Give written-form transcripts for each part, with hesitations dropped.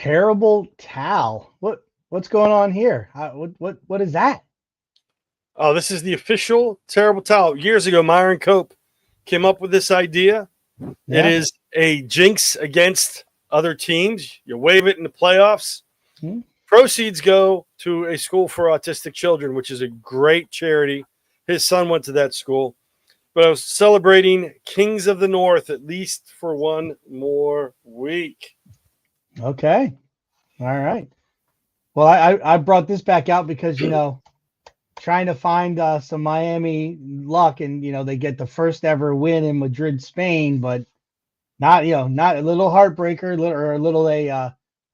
terrible towel. What's going on here? What is that? Oh, this is the official terrible towel. Years ago, Myron Cope came up with this idea. Yeah. It is a jinx against other teams. You wave it in the playoffs. Proceeds go to a school for autistic children, which is a great charity. His son went to that school. But I was celebrating Kings of the North at least for one more week. Okay. All right. Well, I brought this back out because, trying to find some Miami luck, and, they get the first ever win in Madrid, Spain, but not a little heartbreaker,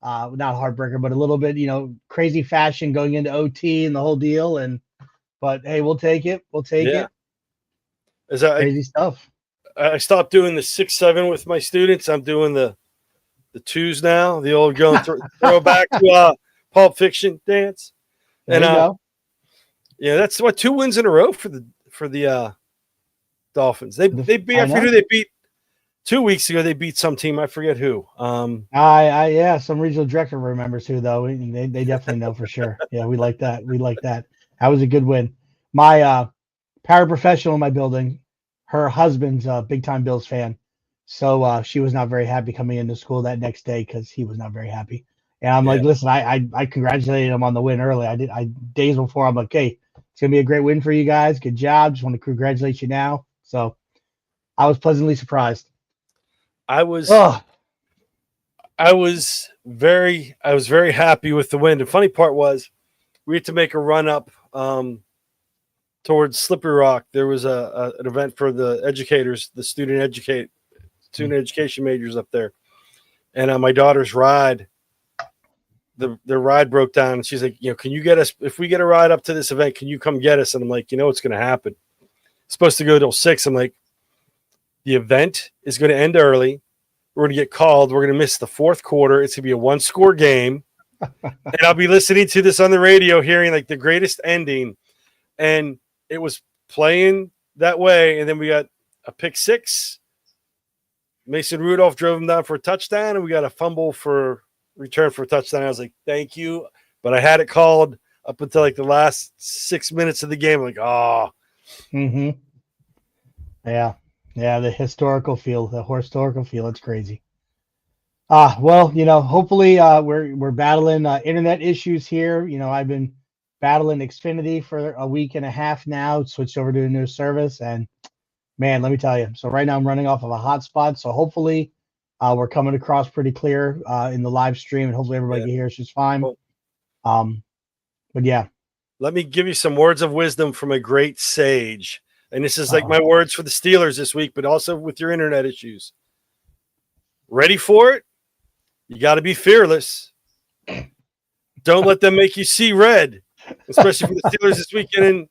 not heartbreaker, but a little bit, crazy fashion going into OT and the whole deal. But hey, we'll take it. We'll take it. Crazy stuff. I stopped doing the 6-7 with my students. I'm doing the twos now. The old going throw back to Pulp Fiction dance. There you go. Yeah, that's 2 wins in a row for the Dolphins. They beat, I forget who they beat 2 weeks ago. They beat some team. I forget who. Some regional director remembers who, though. They definitely know for sure. Yeah, we like that. That was a good win. My paraprofessional in my building, her husband's a big time Bills fan, so she was not very happy coming into school that next day because he was not very happy. And I'm like, listen, I congratulated him on the win early. I days before. I'm like, hey, it's gonna be a great win for you guys. Good job. Just want to congratulate you now. So I was pleasantly surprised. I was very happy with the win. The funny part was we had to make a run up towards Slippery Rock. There was an event for the educators, the student education majors up there, and my daughter's ride. Their ride broke down, and she's like, can you get us, if we get a ride up to this event, can you come get us? And I'm like, what's going to happen? It's supposed to go till 6. I'm like, the event is going to end early. We're going to get called. We're going to miss the fourth quarter. It's going to be a 1-score game. And I'll be listening to this on the radio, hearing like the greatest ending. And it was playing that way. And then we got a pick 6. Mason Rudolph drove him down for a touchdown, and we got a fumble for return for a touchdown. I was like, thank you. But I had it called up until like the last 6 minutes of the game. I'm like, oh. Mm-hmm. Yeah. Yeah, the historical feel. It's crazy. Well, hopefully we're battling internet issues here. I've been battling Xfinity for a week and a half now, switched over to a new service, and man, let me tell you. So right now I'm running off of a hotspot, so hopefully we're coming across pretty clear in the live stream, and hopefully everybody can hear us just fine. But yeah. Let me give you some words of wisdom from a great sage. And this is like my words for the Steelers this week, but also with your internet issues. Ready for it? You got to be fearless. Don't let them make you see red, especially for the Steelers this weekend in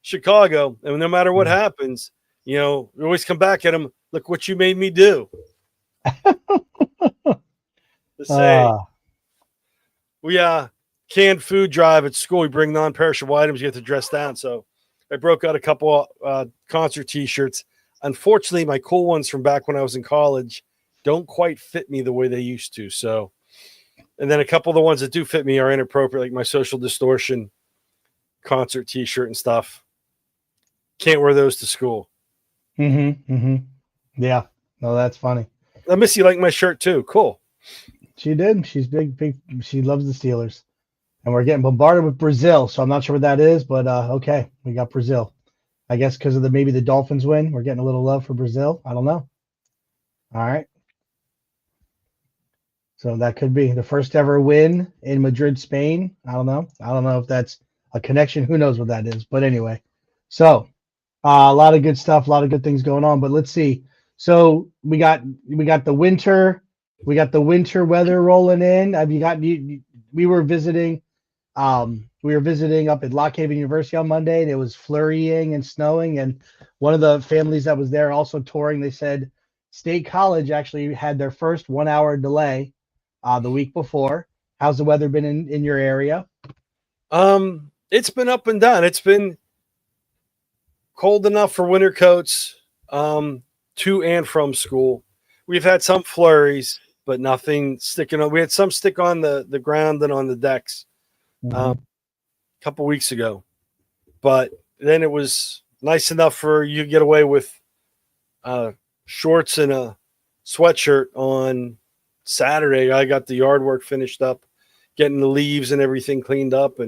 Chicago. And no matter what happens, we always come back at them. Look what you made me do. The same. We canned food drive at school. We bring non-perishable items. You have to dress down. So I broke out a couple concert T-shirts. Unfortunately, my cool ones from back when I was in college don't quite fit me the way they used to. So, and then a couple of the ones that do fit me are inappropriate, like my Social Distortion concert T-shirt and stuff. Can't wear those to school. Yeah. No, that's funny. I miss you like my shirt too. Cool. She did. She's big. She loves the Steelers. And we're getting bombarded with Brazil, so I'm not sure what that is, but okay, we got Brazil. I guess because of maybe the Dolphins win, we're getting a little love for Brazil. I don't know. All right. So that could be the first ever win in Madrid, Spain. I don't know. I don't know if that's a connection. Who knows what that is? But anyway, so a lot of good stuff, a lot of good things going on. But let's see. So we got the winter. We got the winter weather rolling in. Have you got? We were visiting up at Lock Haven University on Monday, and it was flurrying and snowing. And one of the families that was there also touring, they said State College actually had their first 1-hour delay the week before. How's the weather been in your area? It's been up and down. It's been cold enough for winter coats to and from school. We've had some flurries. but nothing sticking on. We had some stick on the ground and on the decks a couple weeks ago, but then it was nice enough for you to get away with shorts and a sweatshirt on Saturday. I got the yard work finished up, getting the leaves and everything cleaned up,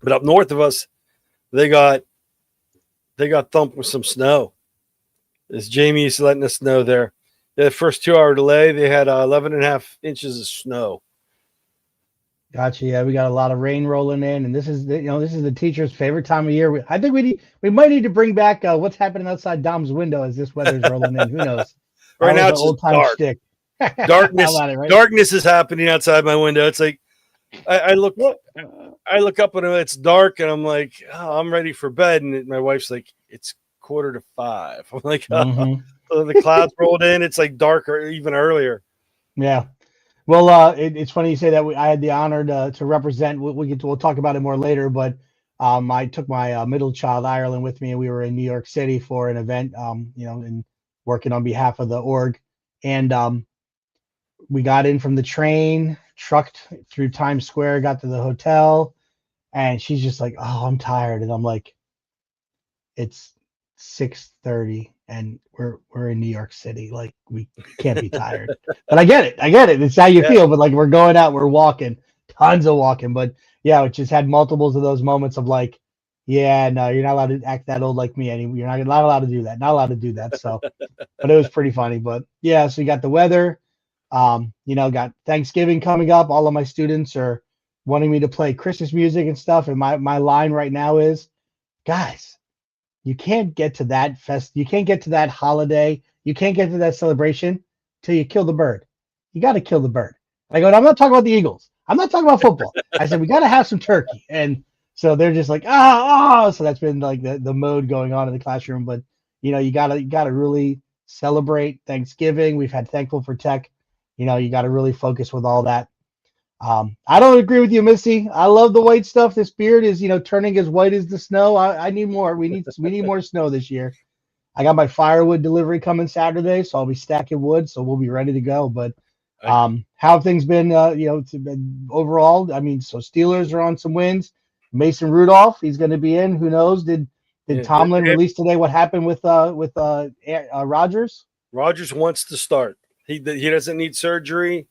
but up north of us, they got thumped with some snow. As Jamie is letting us know there, the first 2-hour delay, they had 11.5 inches of snow. Gotcha. Yeah, we got a lot of rain rolling in, and this is the teacher's favorite time of year. I think we might need to bring back what's happening outside Dom's window as this weather's rolling in. Who knows? Right now it's old time dark. Shtick. Darkness is happening outside my window. It's like I look up and it's dark, and I'm like, oh, I'm ready for bed, and my wife's like, it's 4:45. I'm like, the clouds rolled in. It's like darker even earlier. Yeah. Well, it's funny you say that. I had the honor to represent. We'll talk about it more later, but I took my middle child Ireland with me, and we were in New York City for an event. And working on behalf of the org, and we got in from the train, trucked through Times Square, got to the hotel, and she's just like, "Oh, I'm tired," and I'm like, "It's 6:30, and we're in New York City. Like, we can't be tired." But I get it. It's how you feel. But like, we're going out, we're walking, tons of walking. But yeah, it just had multiples of those moments of like, yeah, no, you're not allowed to act that old like me anymore. You're not allowed to do that. Not allowed to do that. So, but it was pretty funny. But yeah, so you got the weather. Got Thanksgiving coming up. All of my students are wanting me to play Christmas music and stuff. And my line right now is, guys, you can't get to that you can't get to that holiday. You can't get to that celebration till you kill the bird. You got to kill the bird. I go, I'm not talking about the Eagles. I'm not talking about football. I said, we got to have some turkey. And so they're just like, so that's been like the mode going on in the classroom. But you gotta really celebrate Thanksgiving. We've had Thankful for Tech. You gotta really focus with all that. I don't agree with you, Missy. I love the white stuff. This beard is, turning as white as the snow. I need more. We need more snow this year. I got my firewood delivery coming Saturday, so I'll be stacking wood, so we'll be ready to go. But how have things been, overall? I mean, so Steelers are on some wins. Mason Rudolph, he's going to be in. Who knows? Did Tomlin release today what happened with Rodgers? Rodgers wants to start. He doesn't need surgery.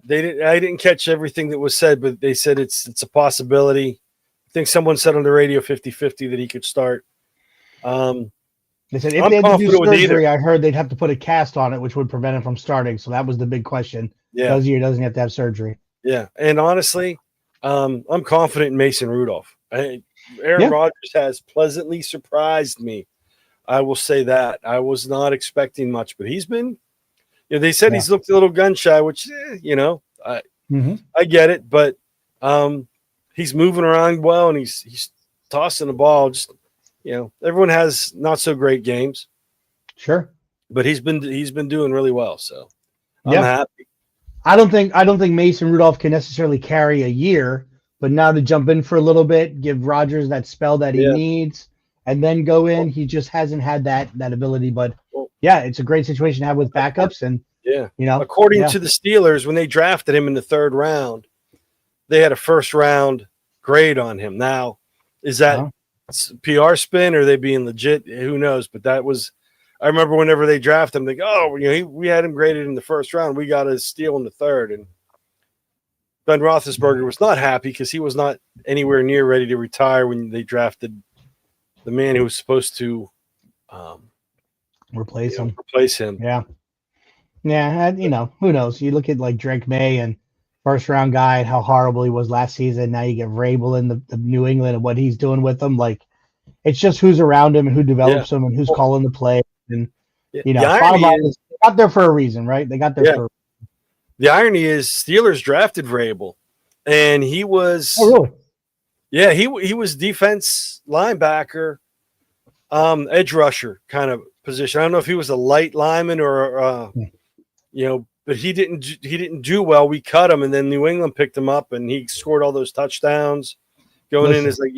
I didn't catch everything that was said, but they said it's a possibility. I think someone said on the radio 50-50 that he could start. They said if they had to do surgery, I heard they'd have to put a cast on it, which would prevent him from starting. So that was the big question. Yeah. Does he or doesn't he have to have surgery? Yeah. And honestly, I'm confident in Mason Rudolph. Aaron Rodgers has pleasantly surprised me. I will say that. I was not expecting much, but he's been, they said he's looked a little gun shy, which, I get it, but he's moving around well, and he's tossing the ball. Just, everyone has not so great games. Sure. But he's been doing really well. So I'm happy. I don't think Mason Rudolph can necessarily carry a year, but now to jump in for a little bit, give Rodgers that spell that he needs, and then go in. He just hasn't had that ability. But it's a great situation to have with backups. And according to the Steelers, when they drafted him in the 3rd round, they had a 1st round grade on him. Now, is that PR spin or are they being legit? Who knows? But that was. I remember whenever they drafted him, they go, we had him graded in the 1st round. We got a steal in the 3rd. And Ben Roethlisberger was not happy because he was not anywhere near ready to retire when they drafted the man who was supposed to replace him. Yeah. Yeah. Who knows? You look at like Drake May and 1st round guy and how horrible he was last season. Now you get Vrabel in the New England and what he's doing with them. Like, it's just who's around him and who develops him and who's calling the play. And, bottom line is they got there for a reason, right? They got there for a reason. The irony is Steelers drafted Vrabel, and he was he was defense linebacker, edge rusher kind of position. I don't know if he was a light lineman or but he didn't do well. We cut him, and then New England picked him up, and he scored all those touchdowns. In as like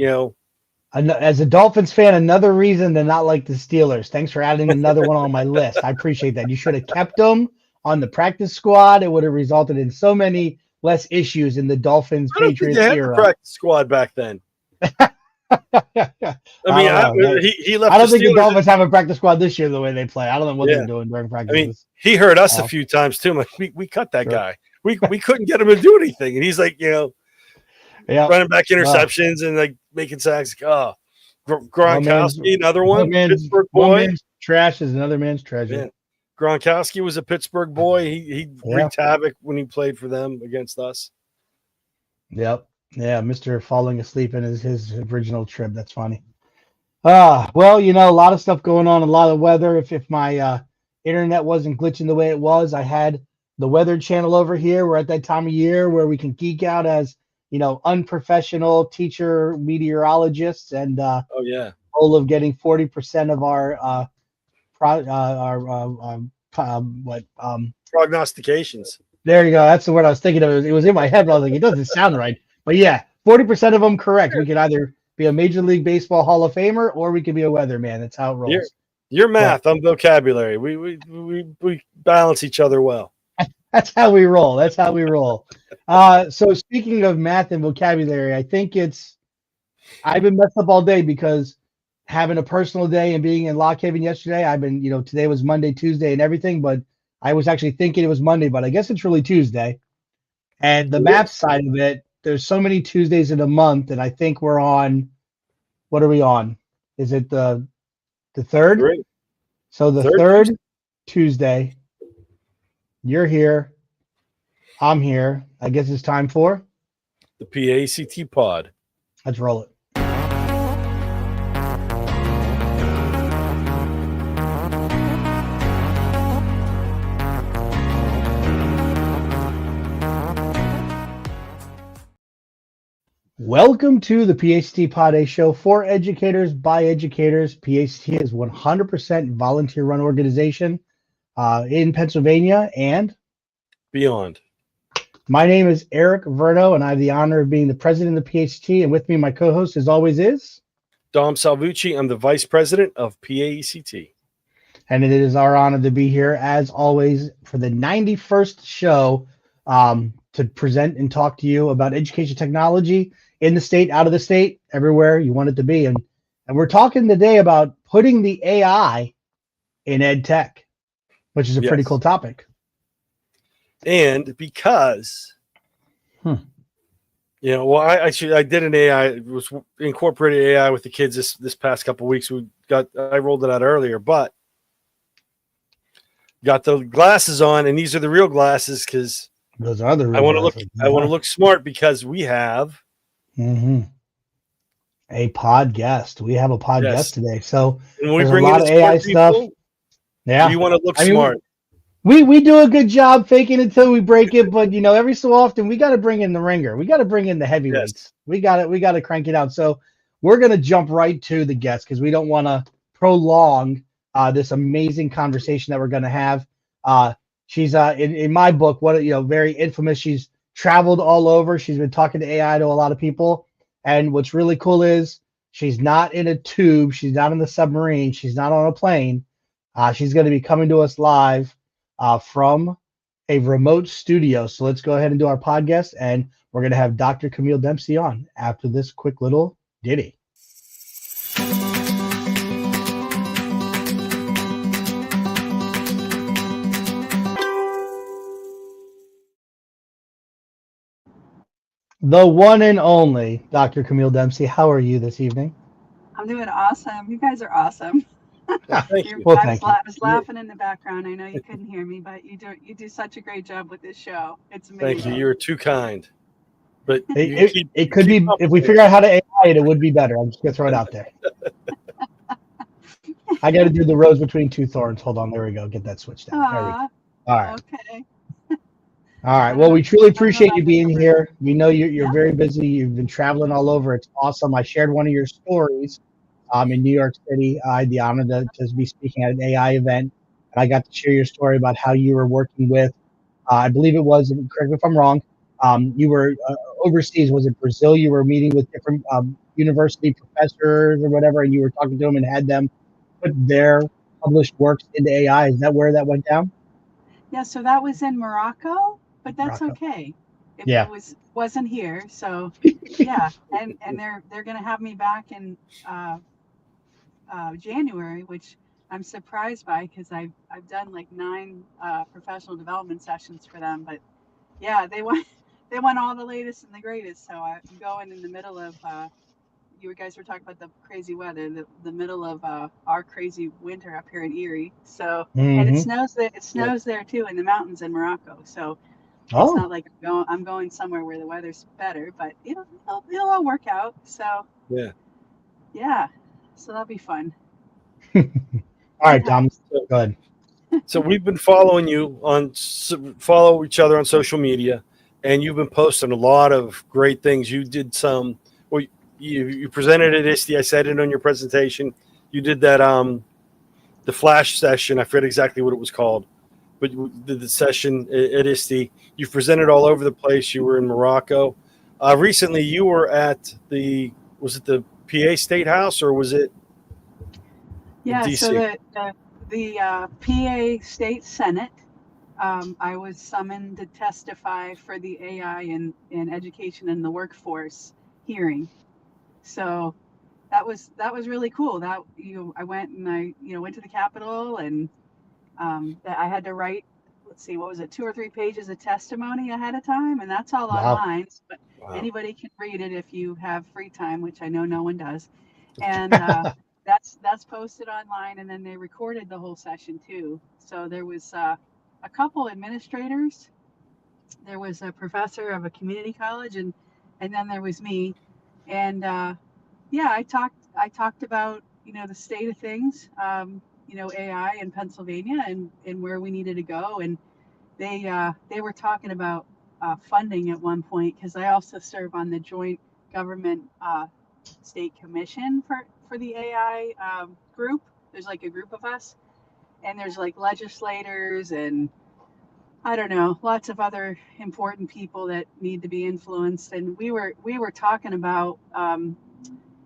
as a Dolphins fan, another reason to not like the Steelers. Thanks for adding another one on my list. I appreciate that. You should have kept them on the practice squad. It would have resulted in so many less issues in the Dolphins I don't think Patriots they had the era. practice squad back then. I don't know. He left. I don't think the Steelers Dolphins have a practice squad this year the way they play. I don't know what Yeah. they're doing during I practices. mean, he hurt us a few times too. Like we cut that Sure. guy. We couldn't get him to do anything, and he's like, running back interceptions and like making sacks. Oh, Gronkowski, another one. Pittsburgh boy. One man's trash is another man's treasure. Yeah. Gronkowski was a Pittsburgh boy. He wreaked havoc when he played for them against us. Yep. Yeah, Mr. falling asleep in his original trip. That's funny. Well, a lot of stuff going on, a lot of weather. If my internet wasn't glitching the way it was, I had the Weather Channel over here. We're at that time of year where we can geek out as unprofessional teacher meteorologists, and goal of getting 40% of our prognostications. There you go. That's the word I was thinking of. It was in my head, but I was like, it doesn't sound right. But yeah, 40% of them correct. We could either be a Major League Baseball Hall of Famer or we could be a weatherman. That's how it rolls. Your math, I'm vocabulary. We balance each other well. That's how we roll. So speaking of math and vocabulary, I think I've been messed up all day because having a personal day and being in Lock Haven yesterday, I've been, today was Monday, Tuesday and everything, but I was actually thinking it was Monday, but I guess it's really Tuesday. And the math side of it, there's so many Tuesdays in a month, and I think we're on, what are we on? Is it the third? Great. So the third Tuesday, you're here, I'm here. I guess it's time for the PAECT Pod. Let's roll it. Welcome to the PAECT Pod, a show for educators by educators. PAECT is 100% volunteer-run organization in Pennsylvania and beyond. My name is Eric Verno, and I have the honor of being the president of the PAECT. And with me, my co-host, as always, is Dom Salvucci. I'm the vice president of PAECT. And it is our honor to be here, as always, for the 91st show to present and talk to you about education technology in the state, out of the state, everywhere you want it to be. And we're talking today about putting the AI in EdTech, which is a pretty cool topic. And because, I did an AI, was incorporated AI with the kids this past couple of weeks. I rolled it out earlier, but got the glasses on, and these are the real glasses because those are the real I want to look smart because we have a pod guest. We have a pod guest today. So and when there's a lot of AI stuff. Yeah, we want to look smart. We do a good job faking it until we break it, but every so often we got to bring in the ringer. We got to bring in the heavyweights. Yes. We got to crank it out. So we're gonna jump right to the guest because we don't want to prolong this amazing conversation that we're gonna have. She's in my book, very infamous. She's traveled all over. She's been talking to AI to a lot of people, and what's really cool is she's not in a tube. She's not in the submarine. She's not on a plane. She's going to be coming to us live from a remote studio. So let's go ahead and do our podcast, and we're going to have Dr. Camille Dempsey on after this quick little ditty. The one and only Dr. Camille Dempsey. How are you this evening? I'm doing awesome. You guys are awesome. Thank you. Well, thank you. I was laughing in the background. I know you couldn't hear me, but you do such a great job with this show. It's amazing. Thank you. You're too kind. But it could be, if we figure out how to AI it would be better. I'm just gonna throw it out there. I got to do the rose between two thorns. Hold on, there we go. Get that switched out. There we go. All right. Okay. All right. Well, we truly appreciate you being here. We know you're very busy. You've been traveling all over. It's awesome. I shared one of your stories in New York City. I had the honor to be speaking at an AI event. And I got to share your story about how you were working with, I believe it was, correct me if I'm wrong, you were overseas. Was it Brazil? You were meeting with different university professors or whatever, and you were talking to them and had them put their published works into AI. Is that where that went down? Yeah, so that was in Morocco, but that's Rocco. okay. It, Yeah. it wasn't here, so yeah. And they're gonna have me back in uh, January, which I'm surprised by because I've done like 9 professional development sessions for them. But yeah, they want they want all the latest and the greatest. So I'm going in the middle of you guys were talking about the crazy weather, the middle of our crazy winter up here in Erie. So and it Hmm. snows there. It Yeah. snows there too in the mountains in Morocco. So it's Oh, not like I'm going somewhere where the weather's better, but it'll all work out. So Yeah. yeah, so that'll be fun. all Fun right, Dom. times. Go ahead. So we've been following you on follow each other on social media, and you've been posting a lot of great things. You did some. Well, you presented at ISTE. I said it on your presentation. You did that the flash session. I forget exactly what it was called, but you did the session at ISTE. You've presented all over the place. You were in Morocco. Recently, you were at was it the PA State House or was it in Yeah, so DC? the PA State Senate, I was summoned to testify for the AI in education and the workforce hearing. So that was really cool. That I went and I went to the Capitol and that I had to write. Let's see, what was it, 2 or 3 pages of testimony ahead of time, and that's all Wow. online. But Wow. anybody can read it if you have free time, which I know no one does. And that's posted online, and then they recorded the whole session too. So there was a couple administrators, there was a professor of a community college, and then there was me, and yeah, I talked about the state of things, AI in Pennsylvania and where we needed to go, and they were talking about funding at one point because I also serve on the joint government state commission for the AI group. There's like a group of us, and there's like legislators and I don't know, lots of other important people that need to be influenced. And we were talking about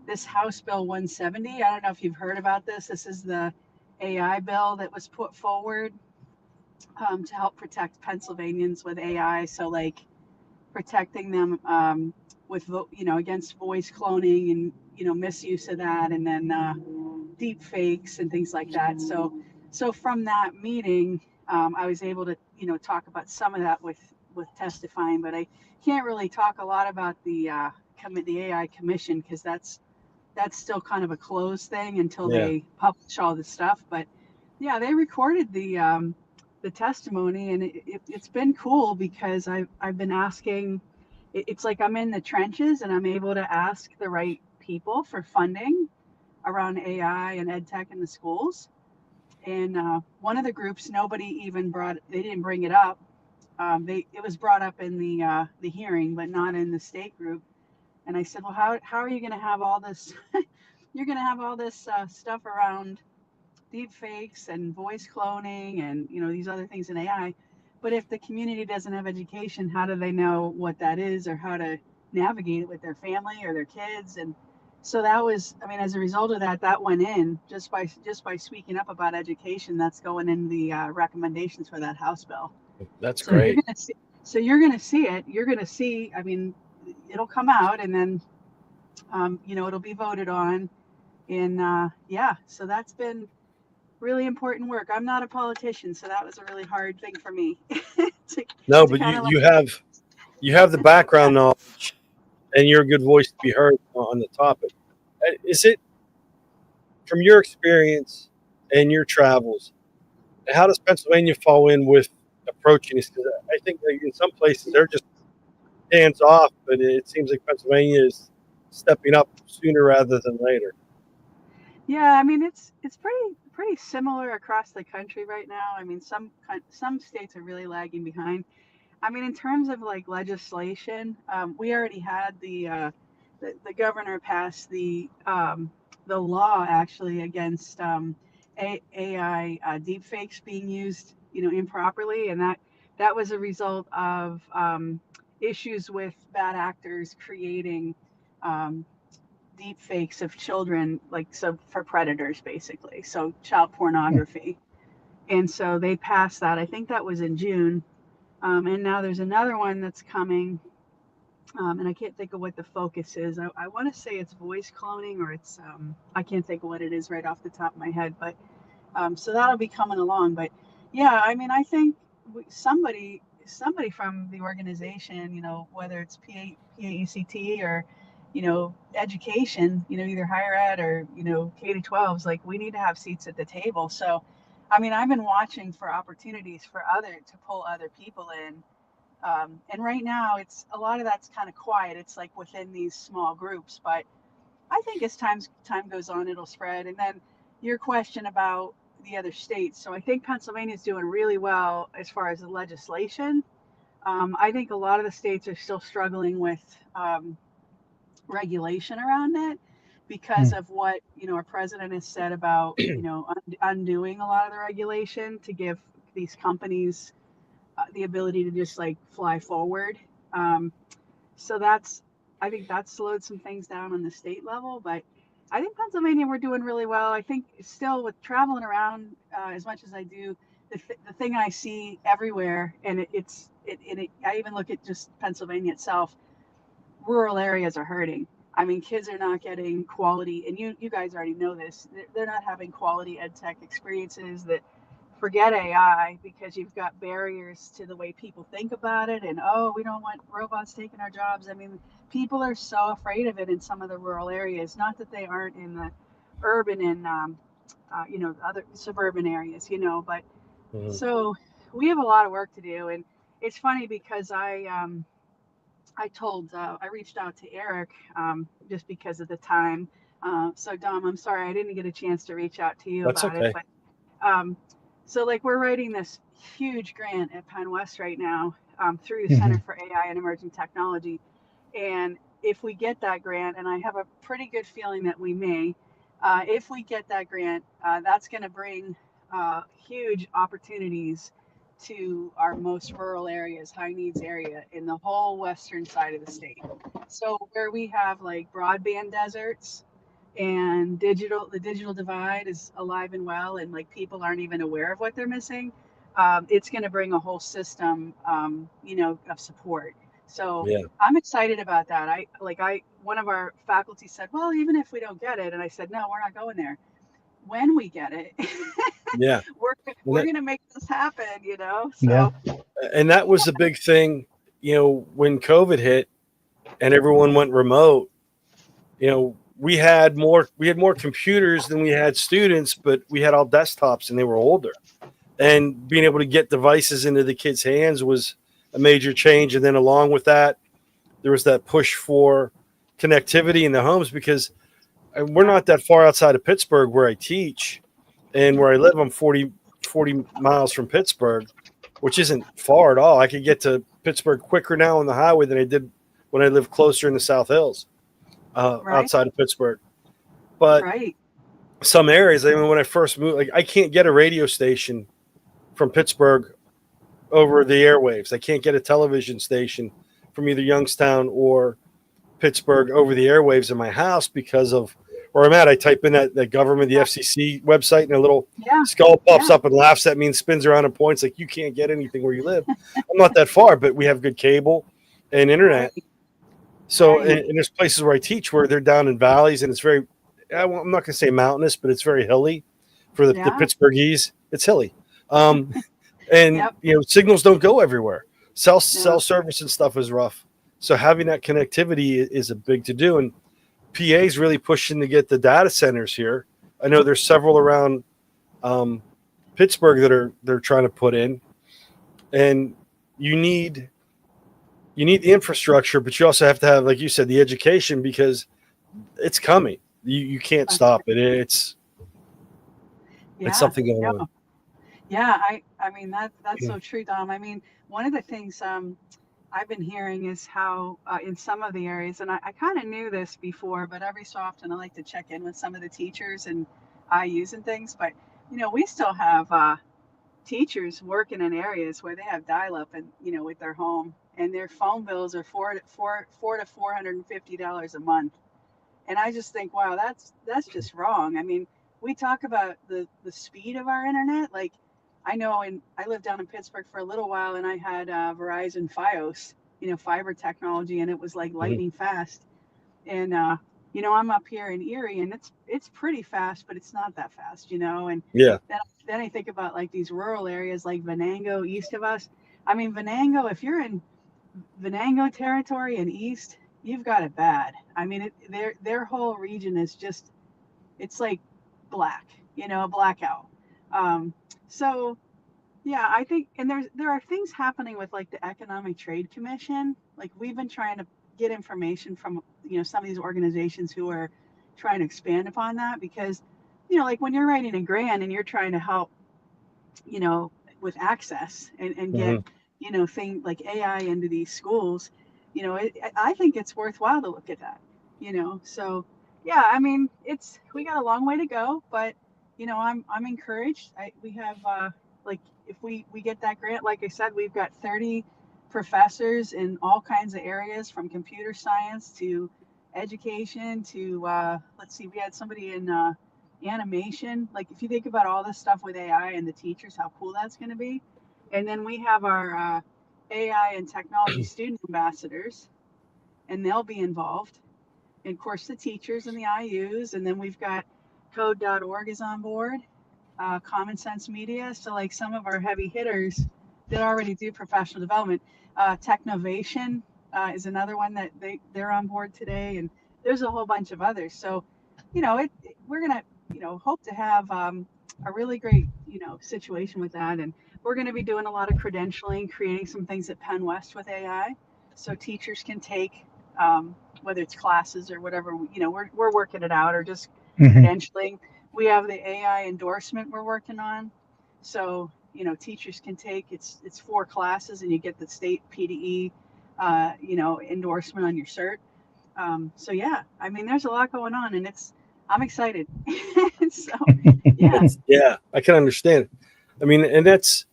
this House Bill 170. I don't know if you've heard about this. This is the AI bill that was put forward to help protect Pennsylvanians with AI. So like protecting them with against voice cloning and misuse of that, and then deep fakes and things like that. So from that meeting, I was able to talk about some of that with testifying, but I can't really talk a lot about the AI commission because that's still kind of a closed thing until Yeah. they publish all this stuff. But yeah, they recorded the testimony, and it's been cool because I've been asking. It's like I'm in the trenches, and I'm able to ask the right people for funding around AI and EdTech in the schools. And one of the groups, nobody even they didn't bring it up. It was brought up in the hearing, but not in the state group. And I said, well, how are you going to have all this? You're going to have all this stuff around deep fakes and voice cloning and these other things in AI. But if the community doesn't have education, how do they know what that is or how to navigate it with their family or their kids? And so that was, I mean, as a result of that, that went in just by speaking up about education. That's going in the recommendations for that House bill. That's So you're great. gonna see. So you're gonna see it. You're gonna see. I mean, it'll come out, and then it'll be voted on. And yeah, so that's been really important work. I'm not a politician, so that was a really hard thing for me to, No, to but kind of like, you have the background knowledge, and you're a good voice to be heard on the topic. Is it from your experience and your travels? How does Pennsylvania fall in with approaching this? Because I think that in some places they're just hands off, but it seems like Pennsylvania is stepping up sooner rather than later. yeah. I mean, it's pretty similar across the country right now. I mean, some states are really lagging behind. I mean, in terms of like legislation, we already had the governor pass the law actually against AI deepfakes being used, improperly, and that was a result of issues with bad actors creating um, deepfakes of children, like so for predators, basically, so child pornography. And so they passed that. I think that was in June. And now there's another one that's coming. And I can't think of what the focus is. I want to say it's voice cloning, or it's, I can't think of what it is right off the top of my head. But so that'll be coming along. But yeah, I mean, I think somebody from the organization, you know, whether it's PAECT or, you know, education, you know, either higher ed or, you know, K-12s, like we need to have seats at the table. So, I mean, I've been watching for opportunities for to pull other people in. And right now it's a lot of that's kind of quiet. It's like within these small groups, but I think as time goes on, it'll spread. And then your question about the other states. So I think Pennsylvania is doing really well as far as the legislation. I think a lot of the states are still struggling with regulation around it because of what, you know, our president has said about, you know, undoing a lot of the regulation to give these companies the ability to just like fly forward. So I think that slowed some things down on the state level, but I think Pennsylvania, we're doing really well. I think still with traveling around as much as I do, the thing I see everywhere, and I even look at just Pennsylvania itself, rural areas are hurting. I mean, kids are not getting quality, and you guys already know this. They're not having quality EdTech experiences. That forget AI, because you've got barriers to the way people think about it, and oh, we don't want robots taking our jobs. I mean, people are so afraid of it in some of the rural areas. Not that they aren't in the urban and you know, other suburban areas, you know, but so we have a lot of work to do. And it's funny because I reached out to Eric just because of the time. So Dom, I'm sorry I didn't get a chance to reach out to you That's about okay. it, but so like we're writing this huge grant at Penn West right now through the Center for AI and Emerging Technology, and if we get that grant, and I have a pretty good feeling that we may, if we get that grant, that's going to bring huge opportunities to our most rural areas, high needs area in the whole western side of the state. So where we have like broadband deserts and the digital divide is alive and well, and like people aren't even aware of what they're missing. It's going to bring a whole system, you know, of support. So Yeah. I'm excited about that. One of our faculty said, well, even if we don't get it, and I said, no, we're not going there. When we get it, Yeah. we're going to make this happen, you know? Yeah. So, And that was the big thing, you know, when COVID hit and everyone went remote, you know, we had more computers than we had students, but we had all desktops and they were older. And being able to get devices into the kids' hands was a major change. And then along with that, there was that push for connectivity in the homes, because we're not that far outside of Pittsburgh where I teach, and where I live, I'm 40 miles from Pittsburgh, which isn't far at all. I could get to Pittsburgh quicker now on the highway than I did when I lived closer in the South Hills, outside of Pittsburgh. But some areas, I mean, when I first moved, like I can't get a radio station from Pittsburgh over the airwaves. I can't get a television station from either Youngstown or Pittsburgh over the airwaves in my house because of where I'm at. I type in that government, the FCC website, and a little skull pops up and laughs at me and spins around and points like, you can't get anything where you live. I'm not that far, but we have good cable and internet. So, and there's places where I teach where they're down in valleys, and it's very, I'm not going to say mountainous, but it's very hilly for the Pittsburghese. It's hilly. And you know, signals don't go everywhere. Cell service and stuff is rough. So having that connectivity is a big to do. And PA is really pushing to get the data centers here. I know there's several around Pittsburgh that they're trying to put in. And you need the infrastructure, but you also have to have, like you said, the education, because it's coming. You can't stop it. It's something going on. Yeah, I mean that's so true, Dom. I mean, one of the things I've been hearing is how in some of the areas, and I kind of knew this before, but every so often I like to check in with some of the teachers and IUs and things. But you know, we still have teachers working in areas where they have dial-up, and you know, with their home, and their phone bills are $400 to $450 a month. And I just think, wow, that's just wrong. I mean, we talk about the speed of our internet. Like, I know, and I lived down in Pittsburgh for a little while, and I had Verizon FiOS, fiber technology, and it was like lightning fast. And I'm up here in Erie, and it's pretty fast, but it's not that fast, And Yeah. then I think about like these rural areas like Venango east of us. I mean, Venango, if you're in Venango territory and east, you've got it bad. I mean, their whole region is just, it's like black, blackout. So yeah, I think, and there are things happening with like the Economic Trade Commission. Like we've been trying to get information from some of these organizations who are trying to expand upon that, because like when you're writing a grant and you're trying to help with access and get things like AI into these schools, I think it's worthwhile to look at that. So yeah, I mean, we got a long way to go, but I'm encouraged. We have like, if we get that grant, like I said, we've got 30 professors in all kinds of areas, from computer science to education to let's see, we had somebody in animation. Like if you think about all this stuff with AI and the teachers, how cool that's going to be. And then we have our AI and technology student ambassadors, and they'll be involved. And of course, the teachers and the IUs. And then we've got code.org is on board, Common Sense Media. So like some of our heavy hitters that already do professional development. Technovation is another one that they're on board today. And there's a whole bunch of others. So, we're going to, hope to have a really great, situation with that. And we're going to be doing a lot of credentialing, creating some things at Penn West with AI, so teachers can take, whether it's classes or whatever, we're working it out, or just credentialing. We have the AI endorsement we're working on. So, teachers can take, it's 4 classes and you get the state PDE, endorsement on your cert. So yeah, I mean, there's a lot going on, and I'm excited. So yeah. Yeah, I can understand. I mean, and that's,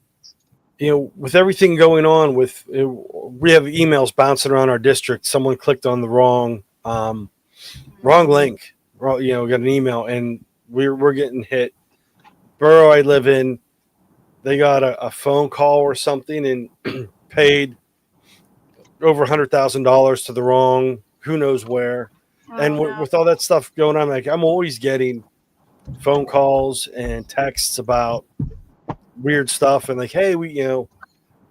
with everything going on with, we have emails bouncing around our district. Someone clicked on the wrong link, got an email, and we're getting hit. Borough I live in, they got a phone call or something and paid over $100,000 to the wrong, who knows where. And with all that stuff going on, like I'm always getting phone calls and texts about weird stuff, and like, hey, we,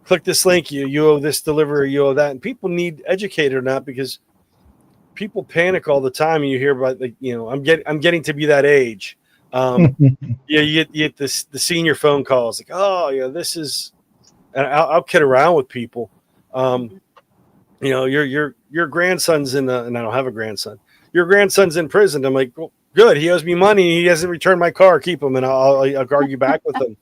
click this link, you owe this delivery, you owe that. And people need educated or not, because people panic all the time. And you hear about, like, I'm getting to be that age. You get the senior phone calls, like, oh yeah, this is, and I'll kid around with people. Your grandson's in and I don't have a grandson. Your grandson's in prison. I'm like, well, good. He owes me money. He hasn't returned my car. Keep him, and I'll argue back with him.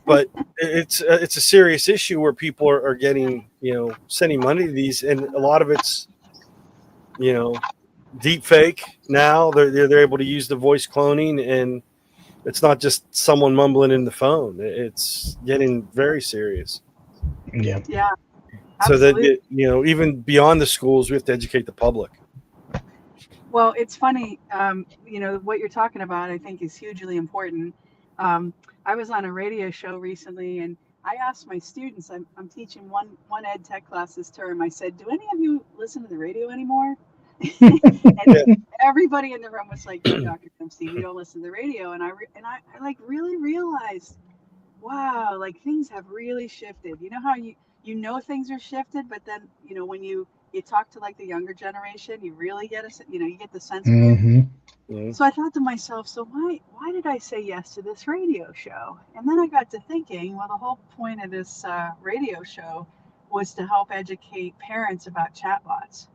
But it's a serious issue where people are getting, sending money to these, and a lot of it's, deep fake. Now they're able to use the voice cloning, and it's not just someone mumbling in the phone. It's getting very serious. Yeah. Yeah. So absolutely. that, even beyond the schools, we have to educate the public. Well, it's funny, what you're talking about, I think is hugely important. I was on a radio show recently, and I asked my students, I'm teaching one EdTech class this term. I said, do any of you listen to the radio anymore? And everybody in the room was like, no, Dr. Dempsey, we don't listen to the radio. And I like really realized, wow, like things have really shifted. You know how things are shifted, but then, when you talk to like the younger generation, you really get you get the sense of it. So I thought to myself, so why did I say yes to this radio show? And then I got to thinking, well, the whole point of this radio show was to help educate parents about chatbots.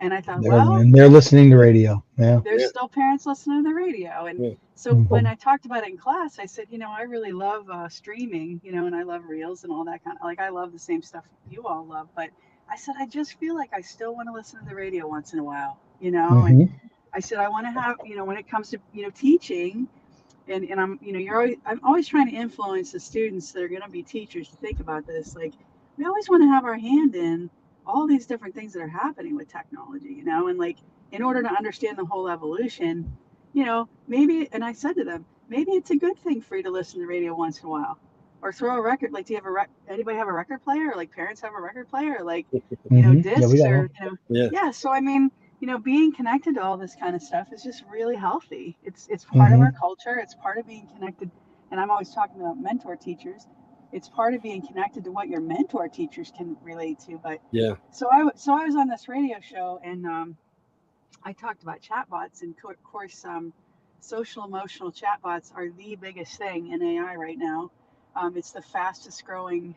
And I thought, they're listening to radio. Yeah. There's still parents listening to the radio. And so when I talked about it in class, I said, I really love streaming, and I love reels and all that kind of, like, I love the same stuff you all love. But I said, I just feel like I still want to listen to the radio once in a while, and I said, I want to have, when it comes to, teaching, and I'm, I'm always trying to influence the students that are going to be teachers to think about this. Like, we always want to have our hand in all these different things that are happening with technology, and like, in order to understand the whole evolution, maybe, and I said to them, maybe it's a good thing for you to listen to the radio once in a while. or throw a record. Like, do you have anybody have a record player? Or like parents have a record player? Or like, you know, Yeah, we discs got or, one. you know, Yeah. yeah. So, I mean, you know, being connected to all this kind of stuff is just really healthy. It's part of our culture. It's part of being connected. And I'm always talking about mentor teachers. It's part of being connected to what your mentor teachers can relate to. But Yeah. so I was on this radio show, and I talked about chatbots, and of course, social emotional chatbots are the biggest thing in AI right now. It's the fastest growing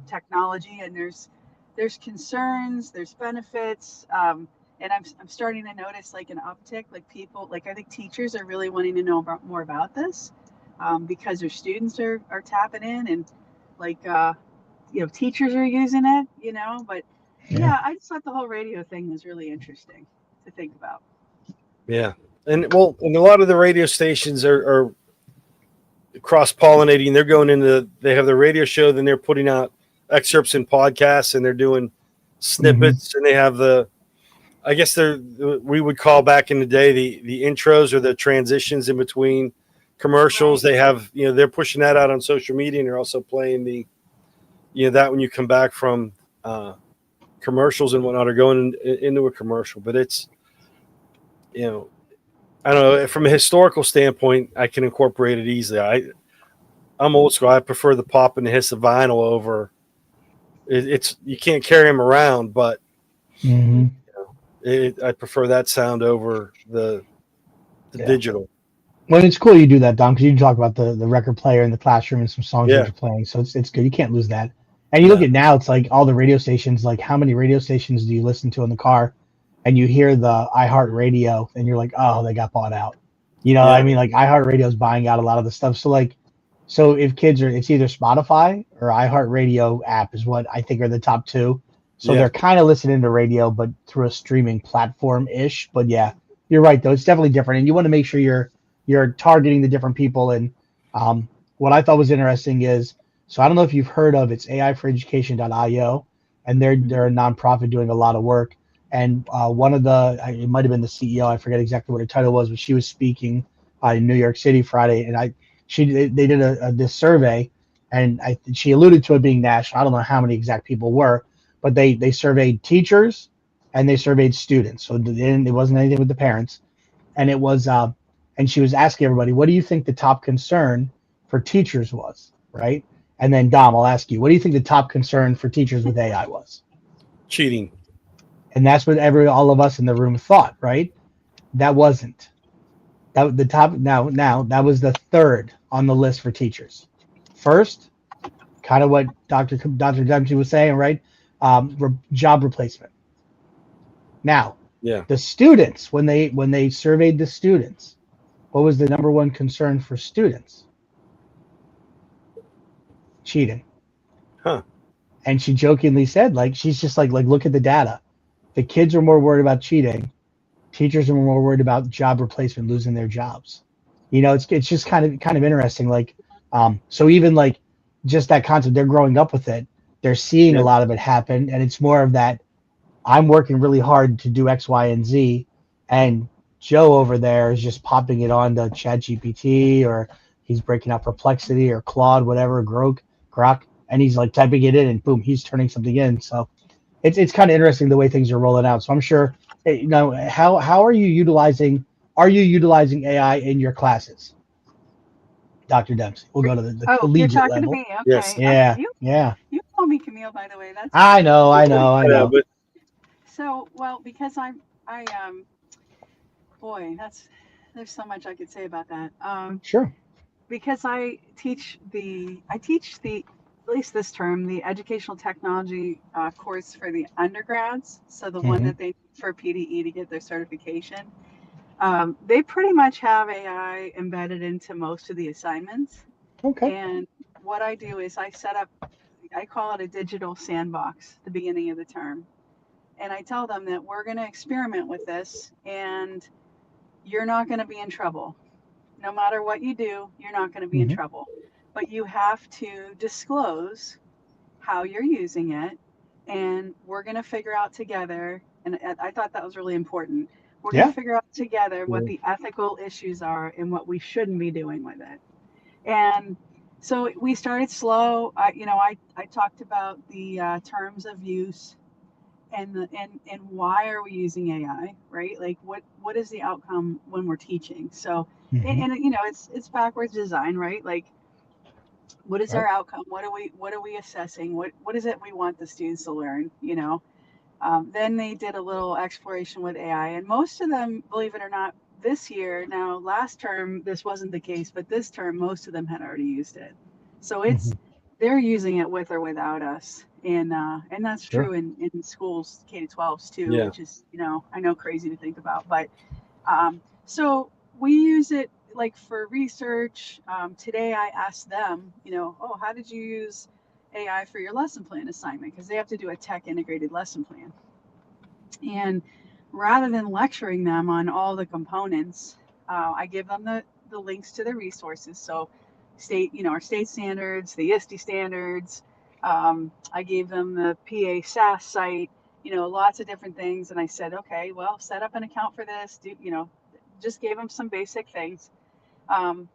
technology, and there's concerns, there's benefits, and I'm starting to notice like an uptick. Like people, like I think teachers are really wanting to know more about this because their students are tapping in, and like you know, teachers are using it, you know. But yeah, I just thought the whole radio thing was really interesting to think about. Yeah. And well, and a lot of the radio stations are cross pollinating. They're going into, they have their radio show, then they're putting out excerpts and podcasts, and they're doing snippets, and they have I guess we would call back in the day the intros or the transitions in between commercials. Right. They have, you know, they're pushing that out on social media, and they're also playing that when you come back from commercials and whatnot, are going into a commercial. But it's, you know, I don't know, from a historical standpoint, I can incorporate it easily. I'm old school. I prefer the pop and the hiss of vinyl over. It's you can't carry them around, but I prefer that sound over the digital. Well, it's cool you do that, Dom, because you talk about the record player in the classroom and some songs that you're playing. So it's good. You can't lose that. And you look at now, it's like all the radio stations. Like, how many radio stations do you listen to in the car? And you hear the iHeartRadio, and you're like, oh, they got bought out. You know, I mean, like iHeartRadio is buying out a lot of the stuff. So like, so if kids it's either Spotify or iHeartRadio app is what I think are the top two. So they're kind of listening to radio, but through a streaming platform ish. But yeah, you're right though. It's definitely different, and you want to make sure you're targeting the different people. And what I thought was interesting is, so I don't know if you've heard of, it's AIforeducation.io, and they're a nonprofit doing a lot of work. And one of it might have been the CEO, I forget exactly what her title was, but she was speaking in New York City Friday, and they did this survey, and she alluded to it being national. I don't know how many exact people were, but they surveyed teachers and they surveyed students. So it wasn't anything with the parents, and it was and she was asking everybody, what do you think the top concern for teachers was, right? And then Dom, I'll ask you, what do you think the top concern for teachers with AI was? Cheating. And that's what all of us in the room thought, right? That wasn't. That the top now that was the third on the list for teachers. First, kind of what Dr. Dempsey was saying, right? Job replacement. Now, the students, when they surveyed the students, what was the number one concern for students? Cheating. Huh. And she jokingly said, like, she's just like look at the data. The kids are more worried about cheating. Teachers are more worried about job replacement, losing their jobs. You know, it's just kind of interesting. Like, so even like just that concept, they're growing up with it. They're seeing a lot of it happen, and it's more of that. I'm working really hard to do X, Y, and Z, and Joe over there is just popping it on to ChatGPT, or he's breaking out Perplexity or Claude, whatever, Grok, and he's like typing it in, and boom, he's turning something in. So it's kind of interesting the way things are rolling out. So I'm sure, you know, how are you utilizing AI in your classes, Dr. Dempsey? We'll go to the collegiate you're talking level. to me. Okay. Yes. Yeah. You call me Camille, by the way. That's I know. Yeah, but so well because I boy, there's so much I could say about that. Sure. Because I teach at least this term, the educational technology course for the undergrads. So the one that they for PDE to get their certification. They pretty much have AI embedded into most of the assignments. Okay. And what I do is I call it a digital sandbox at the beginning of the term. And I tell them that we're going to experiment with this, and you're not going to be in trouble. No matter what you do, you're not going to be in trouble. But you have to disclose how you're using it, and we're going to figure out together. And I thought that was really important. We're going to figure out together what the ethical issues are and what we shouldn't be doing with it. And So we started slow. I talked about the terms of use and why are we using AI, right? Like what is the outcome when we're teaching? So Mhm. and it's backwards design, right? Like what is Right. our outcome? What are we assessing? What is it we want the students to learn? Then they did a little exploration with AI, and most of them, believe it or not, this year. Now, last term this wasn't the case, but this term most of them had already used it. So Mhm. they're using it with or without us, and that's Sure. true in schools K-12s too, Yeah. which is I know crazy to think about, but so we use it like for research. Today I asked them, oh, how did you use AI for your lesson plan assignment? Because they have to do a tech integrated lesson plan. And rather than lecturing them on all the components, I give them the links to the resources. So our state standards, the ISTE standards. I gave them the PA SAS site, lots of different things. And I said, okay, well, set up an account for this. Just gave them some basic things. Um,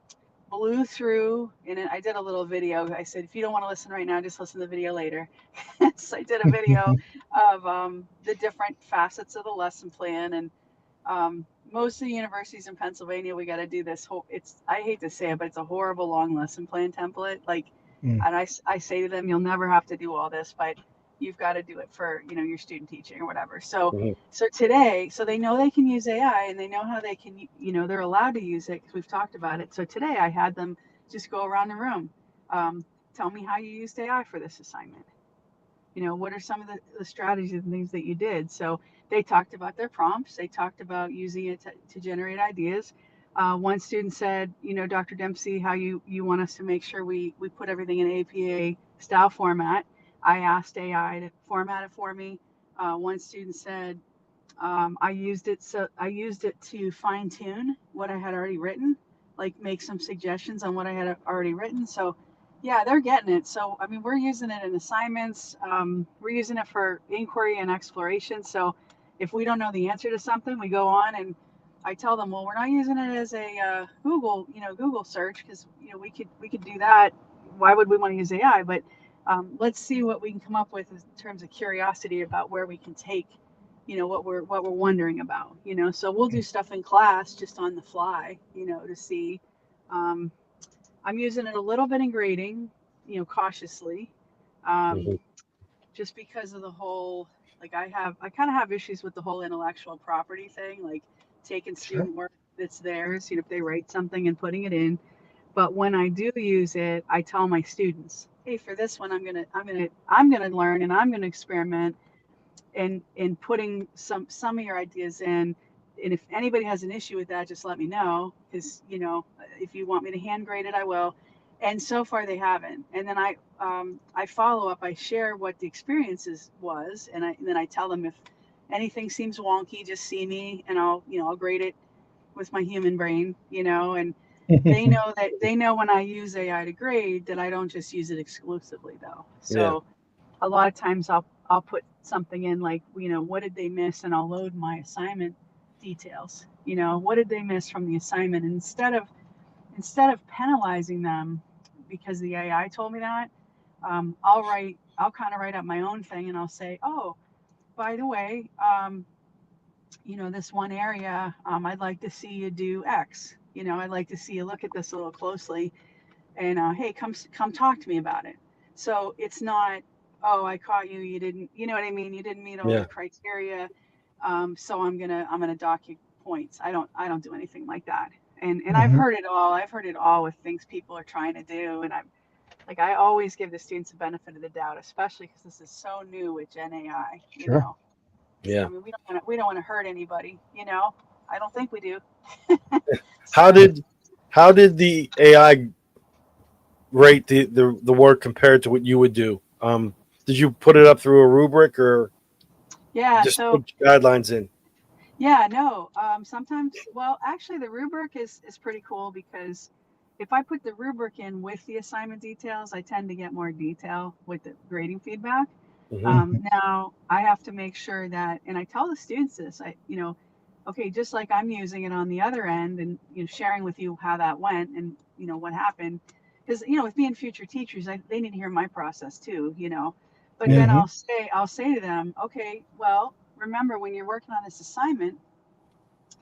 Blew through, and I did a little video. I said, if you don't want to listen right now, just listen to the video later. So I did a video of the different facets of the lesson plan, and most of the universities in Pennsylvania, we got to do this whole. I hate to say it, but it's a horrible long lesson plan template. Like, Mm. and I say to them, you'll never have to do all this, but you've got to do it for your student teaching or whatever. So Mhm. today, so they know they can use AI, and they know how they can, they're allowed to use it because we've talked about it. So today I had them just go around the room. Tell me how you used AI for this assignment. What are some of the strategies and things that you did? So they talked about their prompts. They talked about using it to generate ideas. One student said, Dr. Dempsey, how you want us to make sure we put everything in APA style format. I asked AI to format it for me. One student said, I used it to fine tune what I had already written, like make some suggestions on what I had already written. So yeah, they're getting it. So I mean, we're using it in assignments. We're using it for inquiry and exploration. So if we don't know the answer to something, we go on and I tell them, well, we're not using it as a Google search because we could do that. Why would we want to use AI? But let's see what we can come up with in terms of curiosity about where we can take what we're wondering about. So we'll do stuff in class just on the fly, to see. um, I'm using it a little bit in grading, cautiously, um, Mhm. just because of the whole, like I kind of have issues with the whole intellectual property thing, like taking Sure. student work that's theirs, if they write something and putting it in. But when I do use it, I tell my students, hey, for this one, I'm gonna learn and I'm gonna experiment and putting some of your ideas in. And if anybody has an issue with that, just let me know, because if you want me to hand grade it, I will. And so far they haven't. And then I follow up. I share what the experiences was, and then I tell them if anything seems wonky, just see me, and I'll grade it with my human brain. And they know when I use AI to grade that I don't just use it exclusively though. Yeah. So a lot of times I'll put something in like, what did they miss, and I'll load my assignment details. What did they miss from the assignment? And instead of penalizing them because the AI told me that, I'll kind of write up my own thing, and I'll say, oh, by the way, this one area, I'd like to see you do X. I'd like to see you look at this a little closely, and hey, come talk to me about it. So it's not, oh, I caught you, you didn't, you know what I mean, you didn't meet all Yeah. the criteria, so I'm gonna dock you points. I don't do anything like that. And I've Mhm. heard it all. I've heard it all with things people are trying to do, and I always give the students the benefit of the doubt, especially because this is so new with Gen AI. Sure. Yeah. I mean, we don't want to hurt anybody. I don't think we do. How So did the AI rate the work compared to what you would do? Did you put it up through a rubric or yeah, just so put guidelines in? yeah, no. Sometimes, well, actually, the rubric is pretty cool because if I put the rubric in with the assignment details, I tend to get more detail with the grading feedback. Hmm. Now I have to make sure that, and I tell the students this, okay, just like I'm using it on the other end and sharing with you how that went and what happened. because with being future teachers, they need to hear my process too, But then Mhm. I'll say to them, okay, well, remember when you're working on this assignment,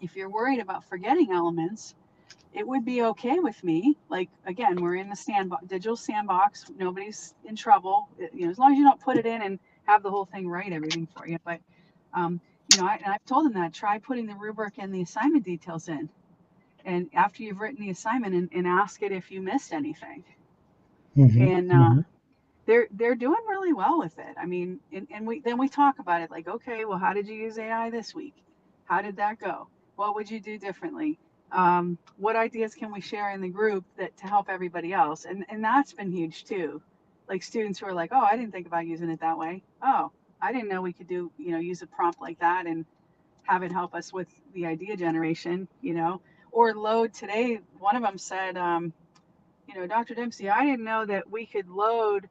if you're worried about forgetting elements, it would be okay with me. Like, again, we're in the digital sandbox. Nobody's in trouble. As long as you don't put it in and have the whole thing write everything for you. But, I've told them that try putting the rubric and the assignment details in. And after you've written the assignment and ask it if you missed anything. Mhm. And Mhm. they're doing really well with it. I mean, and we talk about it like, okay, well, how did you use AI this week? How did that go? What would you do differently? What ideas can we share in the group to help everybody else? And that's been huge too. Like students who are like, oh, I didn't think about using it that way. Oh, I didn't know we could use a prompt like that and have it help us with the idea generation, or load today. One of them said, Dr. Dempsey, I didn't know that we could load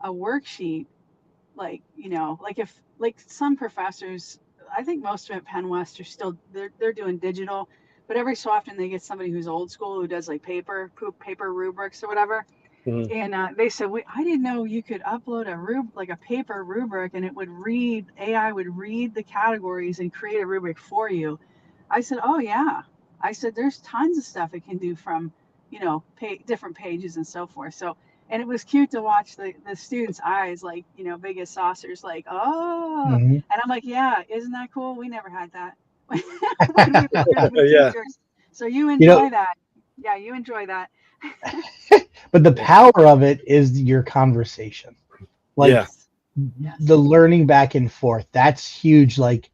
a worksheet like if like some professors, I think most of them at Penn West are still they're doing digital, but every so often they get somebody who's old school who does like paper rubrics or whatever. Mhm. And they said, I didn't know you could upload a paper rubric and AI would read the categories and create a rubric for you. I said, oh yeah. I said, there's tons of stuff it can do from, different pages and so forth. So, and it was cute to watch the students' eyes, like, big as saucers, like, oh, Mhm. and I'm like, yeah, isn't that cool? We never had that when we were going to be Yeah. teachers. So you You know, enjoy that. Yeah, you enjoy that. but the power of it is your conversation. Yeah. Like Yes. the Yes. learning back and forth. That's huge. Like,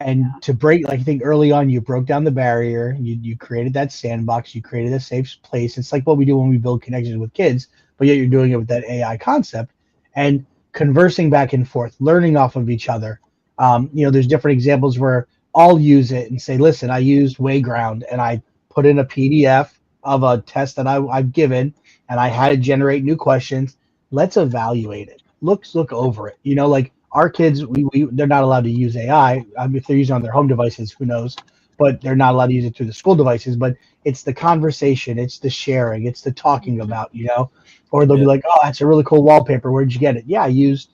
and Yeah. to break, like I think early on, you broke down the barrier. You created that sandbox. You created a safe place. It's like what we do when we build connections with kids, but yet you're doing it with that AI concept and conversing back and forth, learning off of each other. There's different examples where I'll use it and say, listen, I used Wayground and I put in a PDF of a test that I've given and I had to generate new questions. Let's evaluate it. Look over it. Like our kids, they're not allowed to use AI. I mean, if they're using it on their home devices, who knows? But they're not allowed to use it through the school devices. But it's the conversation, it's the sharing, it's the talking Mhm. about. Or they'll Yeah. be like, "Oh, that's a really cool wallpaper. Where'd you get it?" Yeah, I used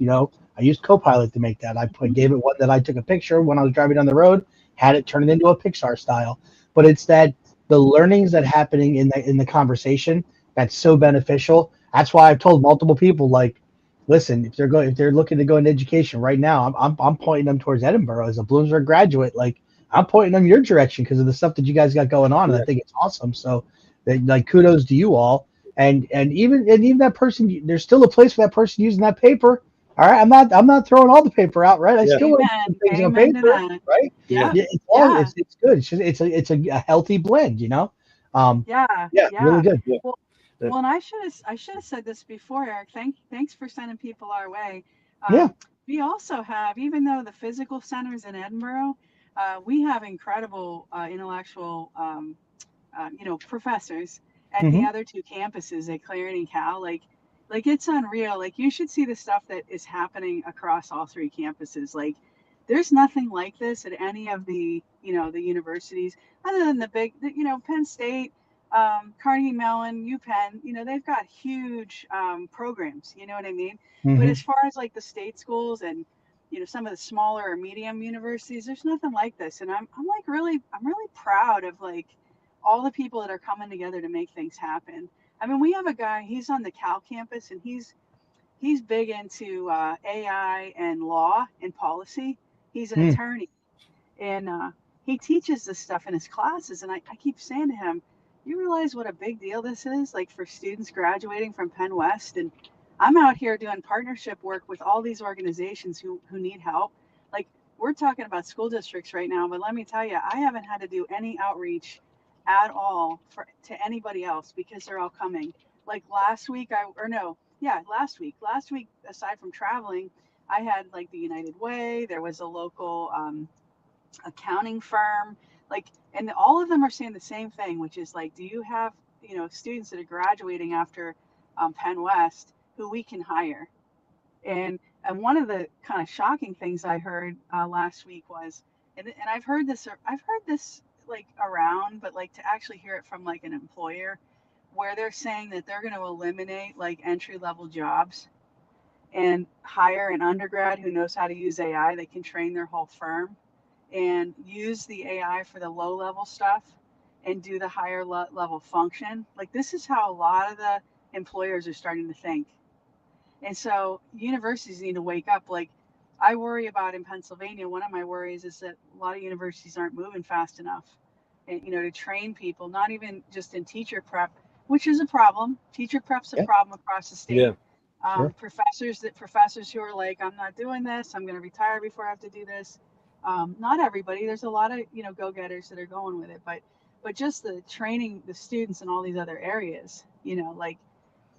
Copilot to make that. Gave it one that I took a picture when I was driving down the road, had it turn it into a Pixar style. But it's that the learnings that happening in the conversation that's so beneficial. That's why I've told multiple people like, listen, if they're looking to go into education right now, I'm pointing them towards Edinburgh as a Bloomsburg graduate. Like I'm pointing them your direction because of the stuff that you guys got going on, and I Yeah. think it's awesome. So, like, kudos to you all, and even that person, there's still a place for that person using that paper. All right, I'm not throwing all the paper out, right? I Yeah. still want to put Amen. things on Amen to paper, that. right? Yeah. Yep. Yeah, it's all Yeah. it's good. It's a healthy blend. Yeah. Yeah. Really Yeah. good. Yeah. Well, Yeah. and I should have said this before, Eric. Thanks for sending people our way. Yeah. We also have, even though the physical centers in Edinburgh, we have incredible intellectual, professors at the Mm-hmm. other two campuses at Clarendon and Cal. Like it's unreal. Like you should see the stuff that is happening across all three campuses. Like there's nothing like this at any of the universities other than the big, Penn State, Carnegie Mellon, UPenn. They've got huge programs. You know what I mean? But Mm-hmm. as far as like the state schools and some of the smaller or medium universities, there's nothing like this. And I'm really proud of like all the people that are coming together to make things happen. I mean, we have a guy, he's on the Cal campus and he's big into AI and law and policy. He's an Mm. attorney and he teaches this stuff in his classes. And I keep saying to him, you realize what a big deal this is, like for students graduating from Penn West? And I'm out here doing partnership work with all these organizations who need help. Like we're talking about school districts right now, but let me tell you, I haven't had to do any outreach at all to anybody else because they're all coming. Like last week, last week, aside from traveling, I had like the United Way. There was a local accounting firm, like, and all of them are saying the same thing, which is like, do you have students that are graduating after Penn West who we can hire? And one of the kind of shocking things I heard last week was, and I've heard this like around, but like to actually hear it from like an employer where they're saying that they're going to eliminate like entry level jobs and hire an undergrad who knows how to use AI. They can train their whole firm and use the AI for the low level stuff and do the higher level function. Like this is how a lot of the employers are starting to think. And so universities need to wake up. Like I worry about in Pennsylvania, one of my worries is that a lot of universities aren't moving fast enough, and, to train people, not even just in teacher prep, which is a problem. Teacher prep's a problem across the state. Yeah. Sure. Professors who are like, I'm not doing this. I'm going to retire before I have to do this. Not everybody. There's a lot of, go-getters that are going with it, but just the training the students in all these other areas, like,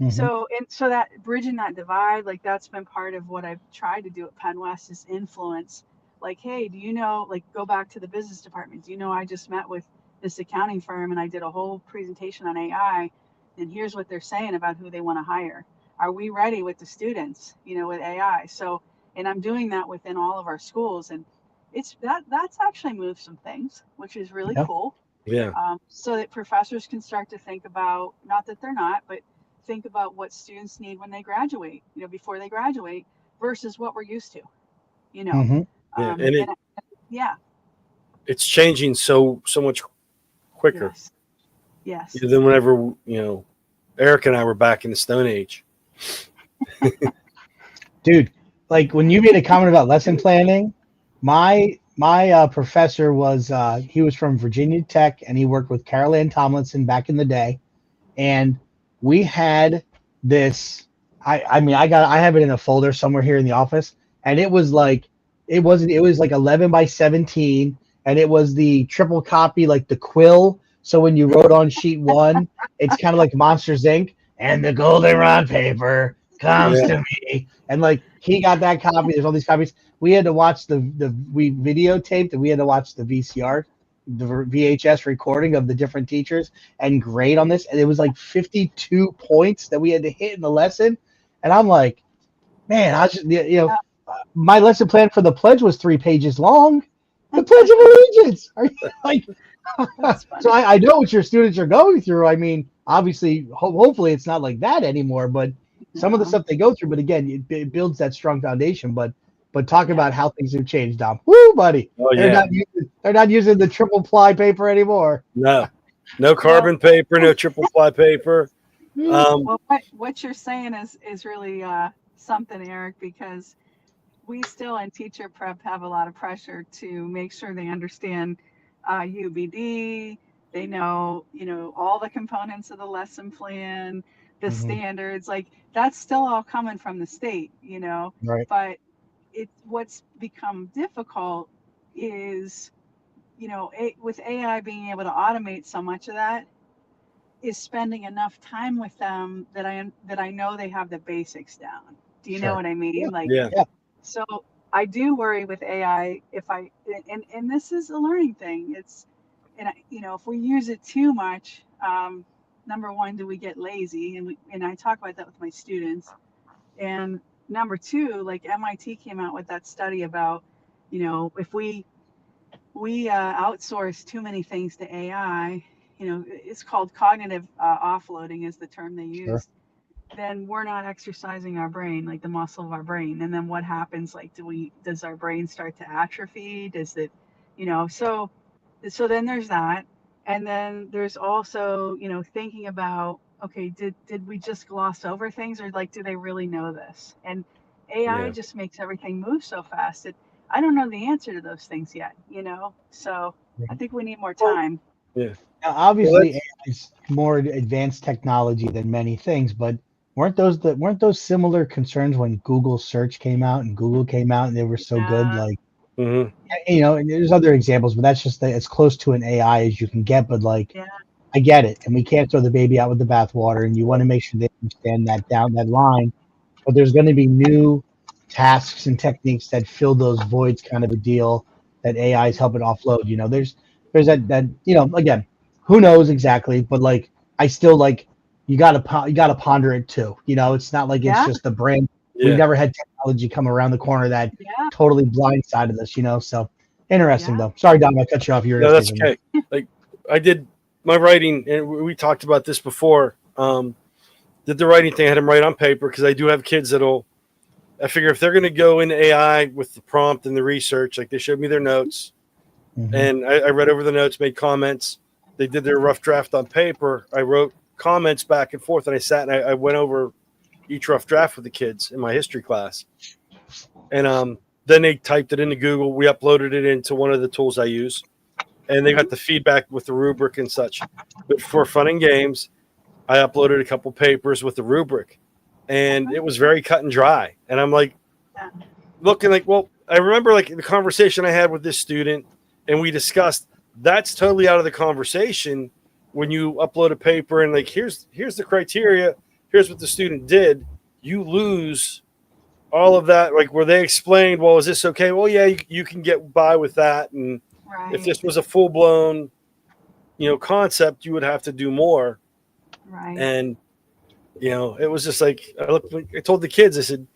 so that bridging that divide, like that's been part of what I've tried to do at Penn West is influence. Like, hey, do you know, like go back to the business department. Do you know I just met with this accounting firm and I did a whole presentation on AI, and here's what they're saying about who they want to hire. Are we ready with the students, with AI? So, and I'm doing that within all of our schools, and that's actually moved some things, which is really cool. Yeah. So that professors can start to think about, not that they're not, but think about what students need when they graduate, before they graduate versus what we're used to, It's changing so much quicker. Yes. Than whenever, Eric and I were back in the Stone Age. Dude, like when you made a comment about lesson planning, my professor was he was from Virginia Tech and he worked with Carol Ann Tomlinson back in the day, and we had this. I have it in a folder somewhere here in the office, and it was like 11 by 17, and it was the triple copy, like the quill. So when you wrote on sheet 1, it's kind of like Monsters Inc. and the goldenrod paper comes to me, and like he got that copy. There's all these copies. We had to watch we videotaped, and we had to watch the VCR, the VHS recording of the different teachers and grade on this, and it was like 52 points that we had to hit in the lesson. And I'm like, man, my lesson plan for the pledge was 3 pages long. The Pledge of Allegiance. Are you like? So I know what your students are going through. I mean, obviously, hopefully it's not like that anymore, but some of the stuff they go through. But again, it builds that strong foundation. But talk about how things have changed, Dom. Woo, buddy. Oh, they're not using the triple ply paper anymore. No carbon paper, no triple ply paper. Well, what you're saying is really something, Eric, because we still in teacher prep have a lot of pressure to make sure they understand UBD. They know, all the components of the lesson plan, the standards, like that's still all coming from the state, Right. But what's become difficult is, with AI being able to automate so much of that, is spending enough time with them that I know they have the basics down. Do you know what I mean? So I do worry with AI and this is a learning thing. If we use it too much, number one, do we get lazy? And I talk about that with my students. And number two, like MIT came out with that study about, if we outsource too many things to AI, it's called cognitive offloading is the term they use. Then we're not exercising our brain, like the muscle of our brain. And then what happens? Like, does our brain start to atrophy? Does it, so then there's that. And then there's also, thinking about, okay, did we just gloss over things, or like, do they really know this? And AI just makes everything move so fast. I don't know the answer to those things yet, so I think we need more time. Yeah. Now, obviously, AI is more advanced technology than many things, but weren't those similar concerns when Google search came out and Google came out and they were so good? Like, and there's other examples, but that's just as close to an AI as you can get. But like, I get it, and we can't throw the baby out with the bathwater, and you want to make sure they understand that line. But there's going to be new tasks and techniques that fill those voids, kind of a deal that AI is helping offload. There's that again, who knows exactly, but like I still like you gotta ponder it too. It's not like it's just a brand. We've never had technology come around the corner that totally blindsided us. So interesting though. Sorry, Dom, I cut you off. No, that's okay. Like I did my writing, and we talked about this before. Did the writing thing. I had them write on paper because I do have kids I figure if they're going to go into AI with the prompt and the research, like they showed me their notes, and I read over the notes, made comments. They did their rough draft on paper. I wrote comments back and forth, and I sat and I went over each rough draft with the kids in my history class. And then they typed it into Google. We uploaded it into one of the tools I use, and they got the feedback with the rubric and such. But for fun and games, I uploaded a couple papers with the rubric, and it was very cut and dry. And I'm like, looking like, well, I remember like the conversation I had with this student, and we discussed that's totally out of the conversation when you upload a paper and like, here's the criteria, here's what the student did. You lose all of that, like where they explained, well, is this okay? Well, yeah, you can get by with that. And if this was a full blown, concept, you would have to do more. Right. And, it was just like, I told the kids, I said,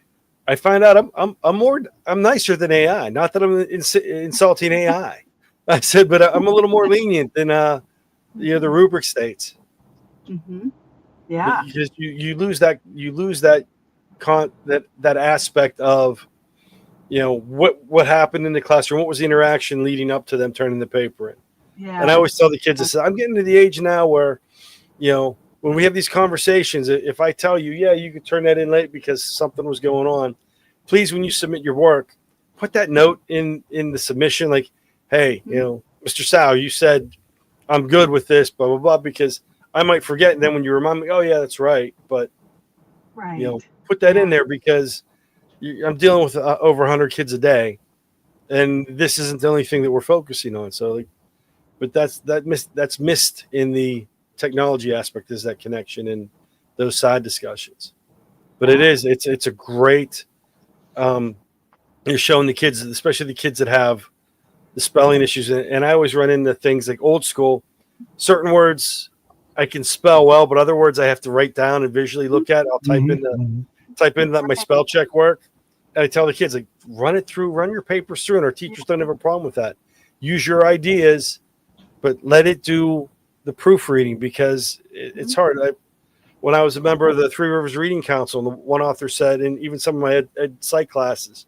I find out I'm nicer than AI. Not that I'm insulting AI. I said, but I'm a little more lenient than, the rubric states. Mm-hmm. Yeah. Because you lose that aspect of, what happened in the classroom, what was the interaction leading up to them turning the paper in. Yeah. And I always tell the kids, I said, I'm getting to the age now where, when we have these conversations, if I tell you, yeah, you could turn that in late because something was going on, please, when you submit your work, put that note in the submission, like, hey, Mr. Sow, you said I'm good with this, blah, blah, blah, because I might forget. And then when you remind me, oh, yeah, that's right. But, put that in there because I'm dealing with over 100 kids a day, and this isn't the only thing that we're focusing on. So, but that's missed in the technology aspect, is that connection and those side discussions. But it's a great, you're showing the kids, especially the kids that have the spelling issues. And I always run into things like old school, certain words I can spell well, but other words I have to write down and visually look at. I'll type in that my spell check work. And I tell the kids, like, run your papers through, and our teachers don't have a problem with that. Use your ideas, but let it do the proofreading, because it's hard. When I was a member of the Three Rivers Reading Council, and the one author said, and even some of my ed psych classes,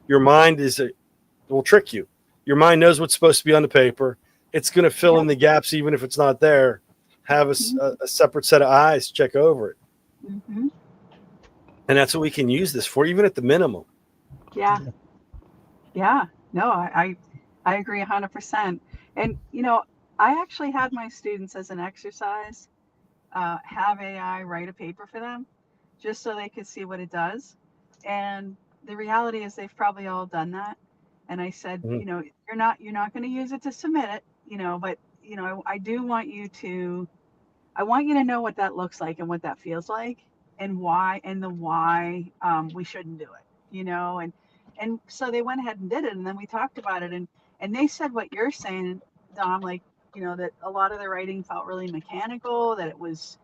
your mind will trick you. Your mind knows what's supposed to be on the paper. It's going to fill in the gaps, even if it's not there. Have a separate set of eyes check over it. Mm-hmm. And that's what we can use this for, even at the minimum. Yeah. Yeah. No, I agree 100%. And, I actually had my students, as an exercise, have AI write a paper for them, just so they could see what it does. And the reality is they've probably all done that. And I said, you're not going to use it to submit it, but, I do want you to know what that looks like and what that feels like, and why we shouldn't do it, and so they went ahead and did it. And then we talked about it, and they said what you're saying, Dom, like, that a lot of the writing felt really mechanical, that it was,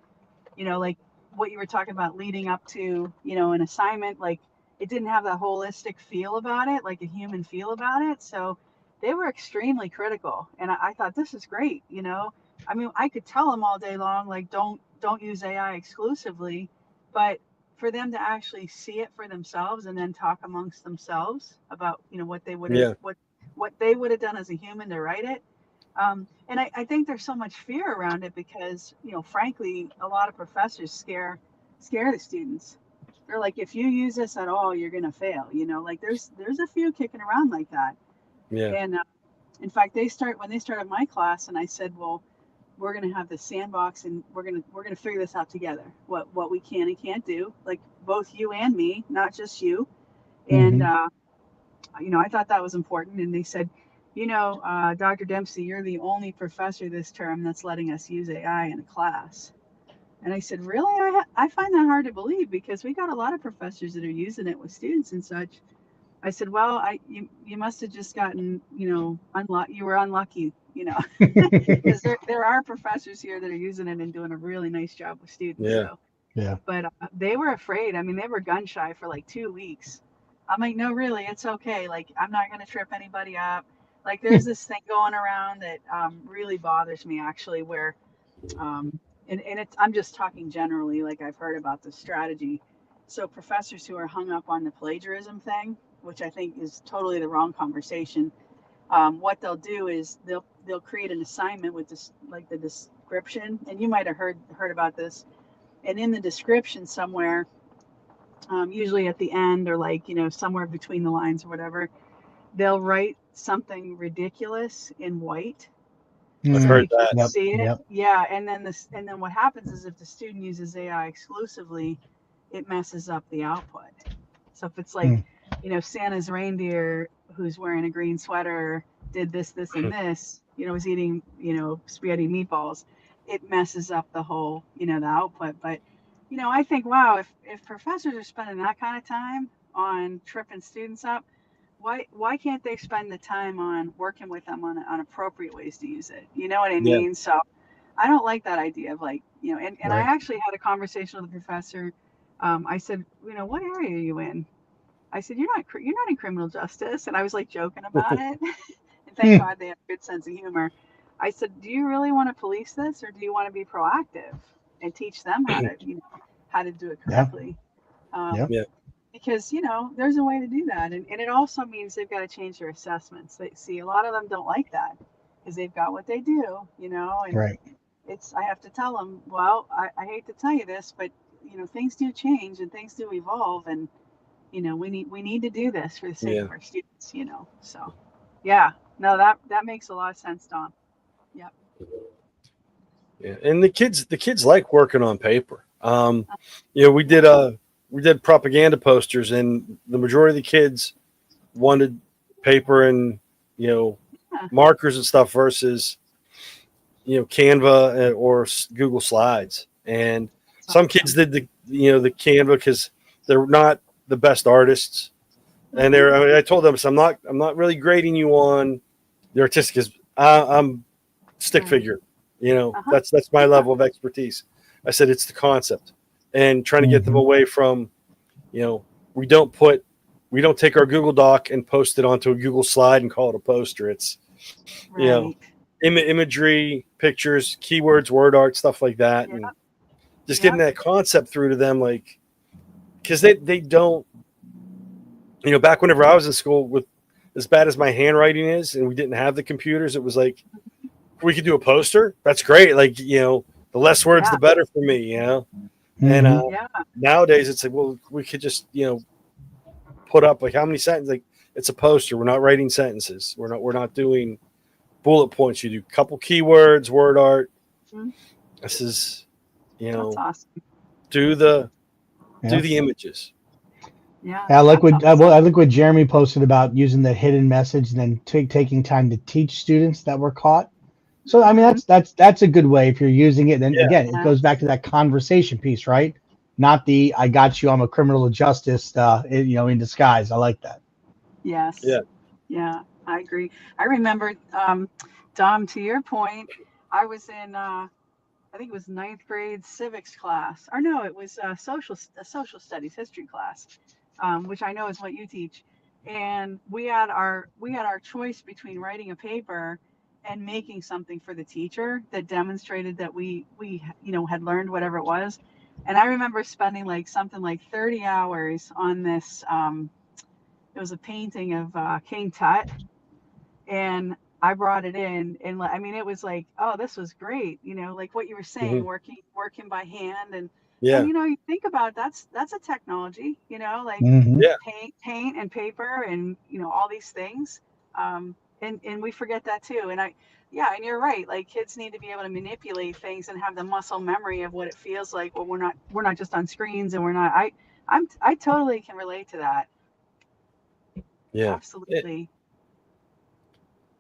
like what you were talking about leading up to, an assignment, like it didn't have that holistic feel about it, like a human feel about it. So they were extremely critical. And I thought, this is great. I mean, I could tell them all day long, like, don't use AI exclusively, but for them to actually see it for themselves and then talk amongst themselves about, what they would have, what they would have done as a human to write it. And I think there's so much fear around it because, frankly, a lot of professors scare the students. They're like, if you use this at all, you're going to fail, like there's a few kicking around like that. Yeah. And in fact, when they started my class, and I said, well, we're going to have the sandbox, and we're going to figure this out together, what we can and can't do, like both you and me, not just you. And, I thought that was important. And they said, Dr. Dempsey, you're the only professor this term that's letting us use AI in a class. And I said, really? I find that hard to believe, because we got a lot of professors that are using it with students and such. I said, well, you must have just gotten, you were unlucky, because there are professors here that are using it and doing a really nice job with students. Yeah. So. Yeah. But they were afraid. I mean, they were gun shy for like 2 weeks. I'm like, no, really, it's okay. Like, I'm not going to trip anybody up. Like, there's this thing going around that really bothers me, actually, where and it's, I'm just talking generally, like I've heard about this strategy. So professors who are hung up on the plagiarism thing, which I think is totally the wrong conversation, what they'll do is they'll create an assignment with this, like the description, and you might have heard about this. And in the description somewhere, usually at the end, or like, you know, somewhere between the lines or whatever, they'll write something ridiculous in white. I've So heard you can't that. see it. Yep. Yeah, and then what happens is if the student uses AI exclusively, it messes up the output. So if it's like, you know, Santa's reindeer who's wearing a green sweater did this, and this, you know, was eating, you know, spaghetti meatballs, it messes up the whole, you know, the output. But, you know, I think, wow, if professors are spending that kind of time on tripping students up, why can't they spend the time on working with them on appropriate ways to use it? You know what I mean? So I don't like that idea of like, you know, and I Right. actually had a conversation with a professor. I said, you know, what area are you in? I said, you're not in criminal justice. And I was like joking about it. And thank God they have a good sense of humor. I said, do you really want to police this, or do you want to be proactive and teach them how to, you know, how to do it correctly? Yeah. Because, you know, there's a way to do that. And it also means they've got to change their assessments. They see, a lot of them don't like that because they've got what they do, you know, and Right. I have to tell them, well, I hate to tell you this, but, you know, things do change and things do evolve, and, you know, we need to do this for the sake of our students, you know. So yeah, no, that makes a lot of sense, Don. Yep. Yeah, and the kids like working on paper. You know, we did propaganda posters, and the majority of the kids wanted paper and, you know, markers and stuff versus, you know, Canva or Google Slides. And some kids did the Canva because they're not the best artists, and I told them, so I'm not really grading you on the artistic, because I'm stick figure. You know, that's my level of expertise. I said it's the concept, and trying to get them away from, you know, we don't take our Google Doc and post it onto a Google slide and call it a poster. It's, you know, imagery, pictures, keywords, word art, stuff like that, and just getting that concept through to them, like, because they don't, you know, back whenever I was in school, with as bad as my handwriting is, and we didn't have the computers, it was like, we could do a poster. That's great. Like, you know, the less words, the better for me, you know? And nowadays it's like, well, we could just, you know, put up like how many sentences, like it's a poster. We're not writing sentences. We're not doing bullet points. You do a couple keywords, word art. This is, you know, awesome. do the images. Yeah. I like what Jeremy posted about using the hidden message and then taking time to teach students that were caught. So I mean, that's a good way if you're using it. Then again, it goes back to that conversation piece, right? Not the I got you, I'm a criminal justice, you know, in disguise. I like that. Yes. Yeah, I agree. I remember, Dom, to your point, I was in I think it was 9th grade civics class, or no, it was a social studies history class, which I know is what you teach. And we had our choice between writing a paper and making something for the teacher that demonstrated that we you know, had learned whatever it was. And I remember spending like something like 30 hours on this. It was a painting of King Tut, and I brought it in, and I mean, it was like, oh, this was great, you know, like what you were saying, working by hand, and you know, you think about that's a technology, you know, like paint and paper, and you know, all these things, and we forget that too. And and you're right, like kids need to be able to manipulate things and have the muscle memory of what it feels like. Well, we're not just on screens, and we're not. I totally can relate to that. Yeah, absolutely.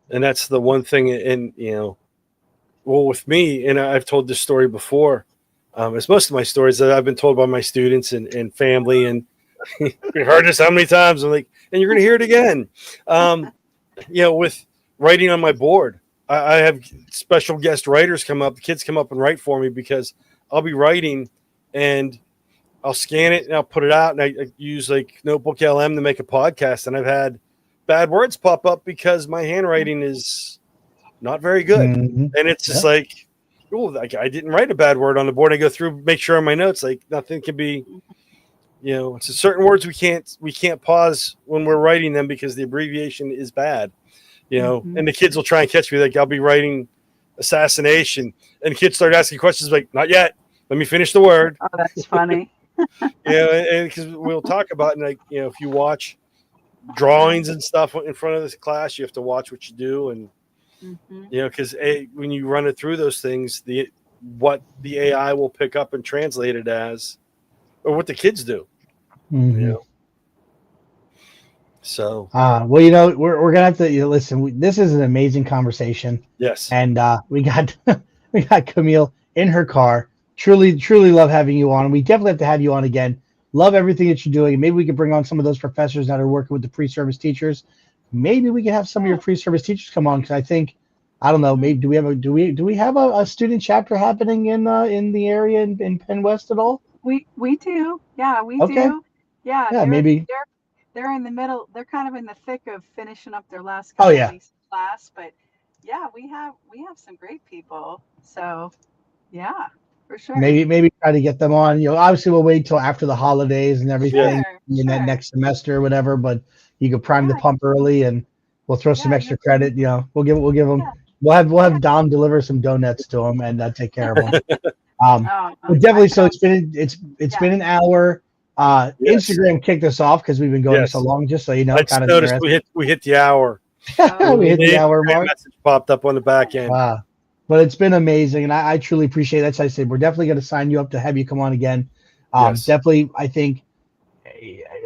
And that's the one thing, and you know, well, with me, and I've told this story before, as most of my stories that I've been told by my students and family, and we heard this how many times? I'm like, and you're going to hear it again. You know, with writing on my board, I have special guest writers come up. The kids come up and write for me because I'll be writing and I'll scan it and I'll put it out, and I use like Notebook LM to make a podcast, and I've had bad words pop up because my handwriting is not very good. And it's just like, oh, like I didn't write a bad word on the board. I go through, make sure on my notes, like nothing can be, it's certain words we can't pause when we're writing them because the abbreviation is bad, and the kids will try and catch me. Like I'll be writing assassination and the kids start asking questions like, not yet. Let me finish the word. Oh, that's funny. And because we'll talk about it, and like, if you watch drawings and stuff in front of this class, you have to watch what you do. And, because when you run it through those things, what the AI will pick up and translate it as, or what the kids do, So, well, we're gonna have to listen. This is an amazing conversation. Yes, and we got Camille in her car. Truly love having you on. We definitely have to have you on again. Love everything that you're doing. Maybe we could bring on some of those professors that are working with the pre-service teachers. Maybe we could have some of your pre-service teachers come on, because I think, I don't know, maybe do we have a student chapter happening in the area in Penn West at all? We do. Yeah, we Okay. do. Yeah. Yeah, maybe they're in the middle. They're kind of in the thick of finishing up their last weeks class, but yeah, we have some great people. So yeah, for sure. Maybe try to get them on. Obviously we'll wait till after the holidays and everything in that next semester or whatever, but you could prime the pump early and we'll throw some extra credit. We'll give them. We'll have Dom deliver some donuts to them and take care of them. But definitely. So it's been an hour. Instagram kicked us off because we've been going so long. Just so you know, I just noticed we hit the hour. We hit the hour mark. Message popped up on the back end. Wow. But it's been amazing, and I truly appreciate it. That's why I said we're definitely going to sign you up to have you come on again. Definitely, I think,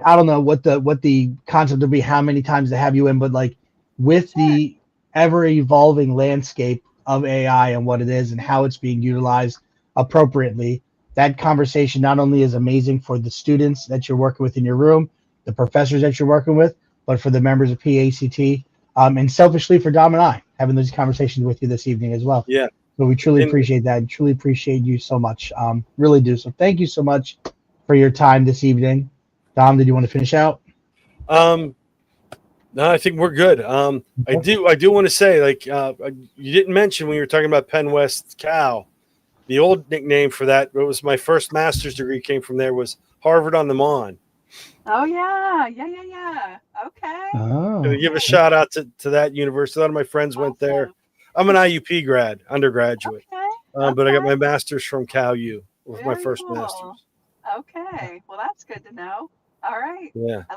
I don't know what the concept will be, how many times to have you in, but like with the ever evolving landscape of AI and what it is and how it's being utilized appropriately, that conversation not only is amazing for the students that you're working with in your room, the professors that you're working with, but for the members of PAECT, and selfishly for Dom and I having those conversations with you this evening as well. Yeah. So we truly appreciate that and truly appreciate you so much. Really do. So thank you so much for your time this evening. Dom, did you want to finish out? No, I think we're good. I do want to say, like, you didn't mention when you were talking about Penn West Cal, the old nickname for that, it was my first master's degree came from there, was Harvard on the Mon. Oh yeah. Okay. Oh. So give a shout out to that university. A lot of my friends went there. I'm an IUP undergraduate, but I got my master's from Cal U with my first master's. Okay, well that's good to know. All right. Yeah. I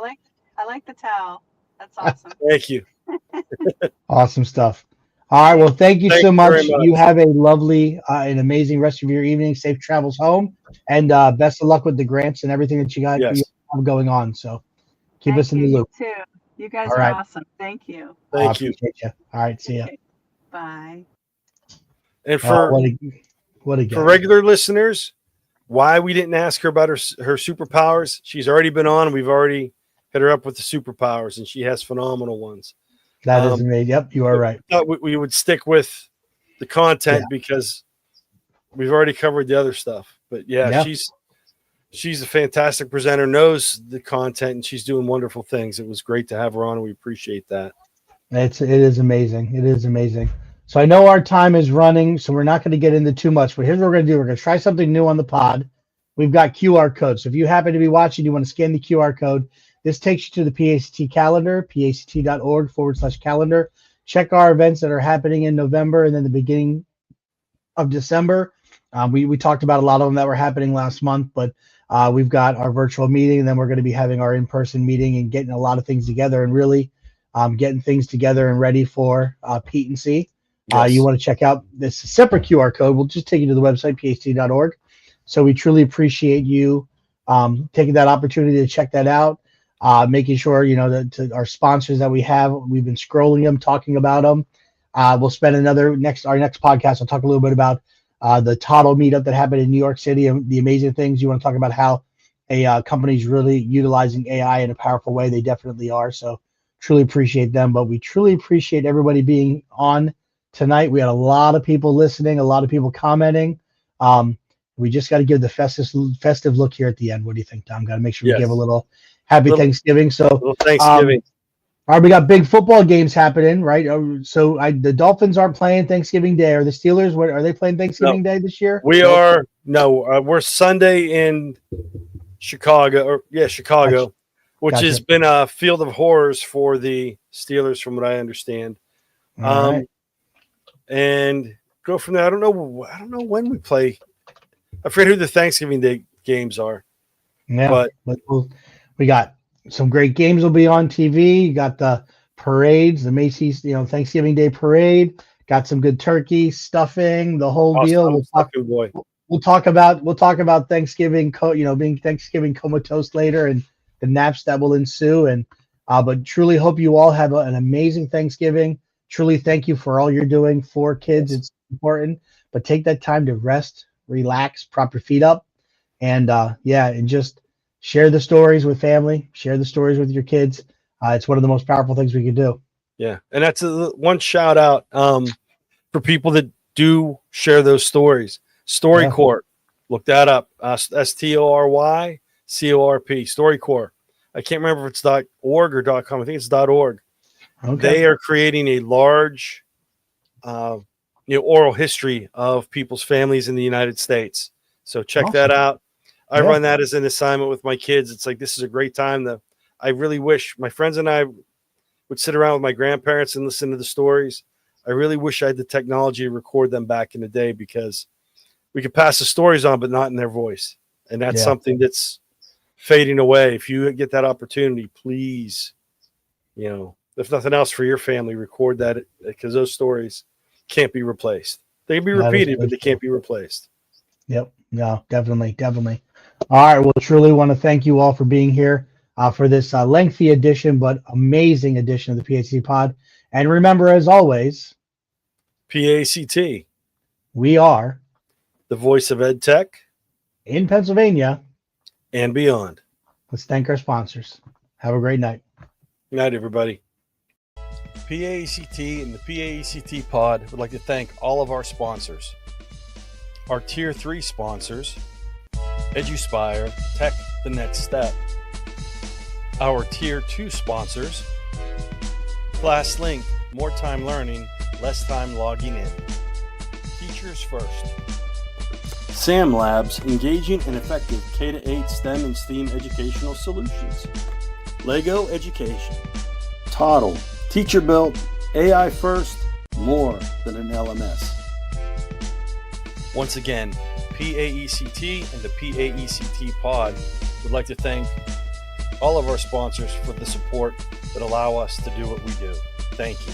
like the towel. That's awesome. Thank you. Awesome stuff. All right. Well, thank you so much. You have a lovely and amazing rest of your evening. Safe travels home, and best of luck with the grants and everything that you have going on. So keep us in the loop. You too. You guys are awesome. Thank you. Thank you. You. All right. See ya. Bye. And for for regular listeners, why we didn't ask her about her superpowers? She's already been on. We've already hit her up with the superpowers, and she has phenomenal ones. That is amazing. Yep, you are right. We would stick with the content because we've already covered the other stuff. But she's a fantastic presenter, knows the content, and she's doing wonderful things. It was great to have her on, and we appreciate that. It is amazing. It is amazing. So I know our time is running, so we're not going to get into too much, but here's what we're going to do. We're going to try something new on the pod. We've got QR codes. So if you happen to be watching, you want to scan the QR code. This takes you to the PACT calendar, pact.org/calendar. Check our events that are happening in November and then the beginning of December. We talked about a lot of them that were happening last month, but we've got our virtual meeting, and then we're going to be having our in-person meeting and getting a lot of things together and really getting things together and ready for PAECT. You want to check out this separate QR code. We'll just take you to the website, pact.org. So we truly appreciate you taking that opportunity to check that out. Making sure, that our sponsors that we've been scrolling them, talking about them. We'll spend our next podcast. I'll talk a little bit about the Toddle meetup that happened in New York City and the amazing things. You want to talk about how a company's really utilizing AI in a powerful way. They definitely are. So truly appreciate them, but we truly appreciate everybody being on tonight. We had a lot of people listening, a lot of people commenting. We just got to give the festive look here at the end. What do you think, Tom? Got to make sure we give a little Happy Thanksgiving. So Thanksgiving. All right, we got big football games happening, right? So the Dolphins aren't playing Thanksgiving Day, or the Steelers? What are they playing Thanksgiving Day this year? We're Sunday in Chicago, Chicago, Gotcha. which has been a field of horrors for the Steelers, from what I understand. All right. And go from there. I don't know when we play. I forget who the Thanksgiving Day games are. Yeah, but we got some great games will be on TV. You got the parades, the Macy's, Thanksgiving Day parade. Got some good turkey stuffing, the whole deal. We'll talk about Thanksgiving, being Thanksgiving comatose later, and the naps that will ensue. And but truly hope you all have an amazing Thanksgiving. Truly thank you for all you're doing for kids. It's important, but take that time to rest, relax, prop your feet up, and and just share the stories with family, share the stories with your kids. It's one of the most powerful things we can do. Yeah, and that's one shout out for people that do share those stories. StoryCorps, look that up. StoryCorp, StoryCorp. I can't remember if it's .org or .com. I think it's .org. Okay. They are creating a large, oral history of people's families in the United States. So check that out. I run that as an assignment with my kids. It's like, this is a great time. I really wish my friends and I would sit around with my grandparents and listen to the stories. I really wish I had the technology to record them back in the day, because we could pass the stories on, but not in their voice. And that's something that's fading away. If you get that opportunity, please, if nothing else for your family, record that, because those stories can't be replaced. They can be repeated, but they can't be replaced. Yep. No, definitely. All right. Well, truly want to thank you all for being here for this lengthy edition, but amazing edition of the PAECT Pod. And remember, as always, PAECT. We are the voice of EdTech in Pennsylvania and beyond. Let's thank our sponsors. Have a great night. Good night, everybody. PAECT and the PAECT Pod would like to thank all of our sponsors. Our Tier 3 sponsors, EduSpire, Tech, the Next Step. Our Tier 2 sponsors, ClassLink, more time learning, less time logging in. Teachers First. SAM Labs, engaging and effective K-8 STEM and STEAM educational solutions. Lego Education. Toddle, teacher-built, AI first, more than an LMS. Once again, PAECT and the PAECT Pod would like to thank all of our sponsors for the support that allow us to do what we do. Thank you.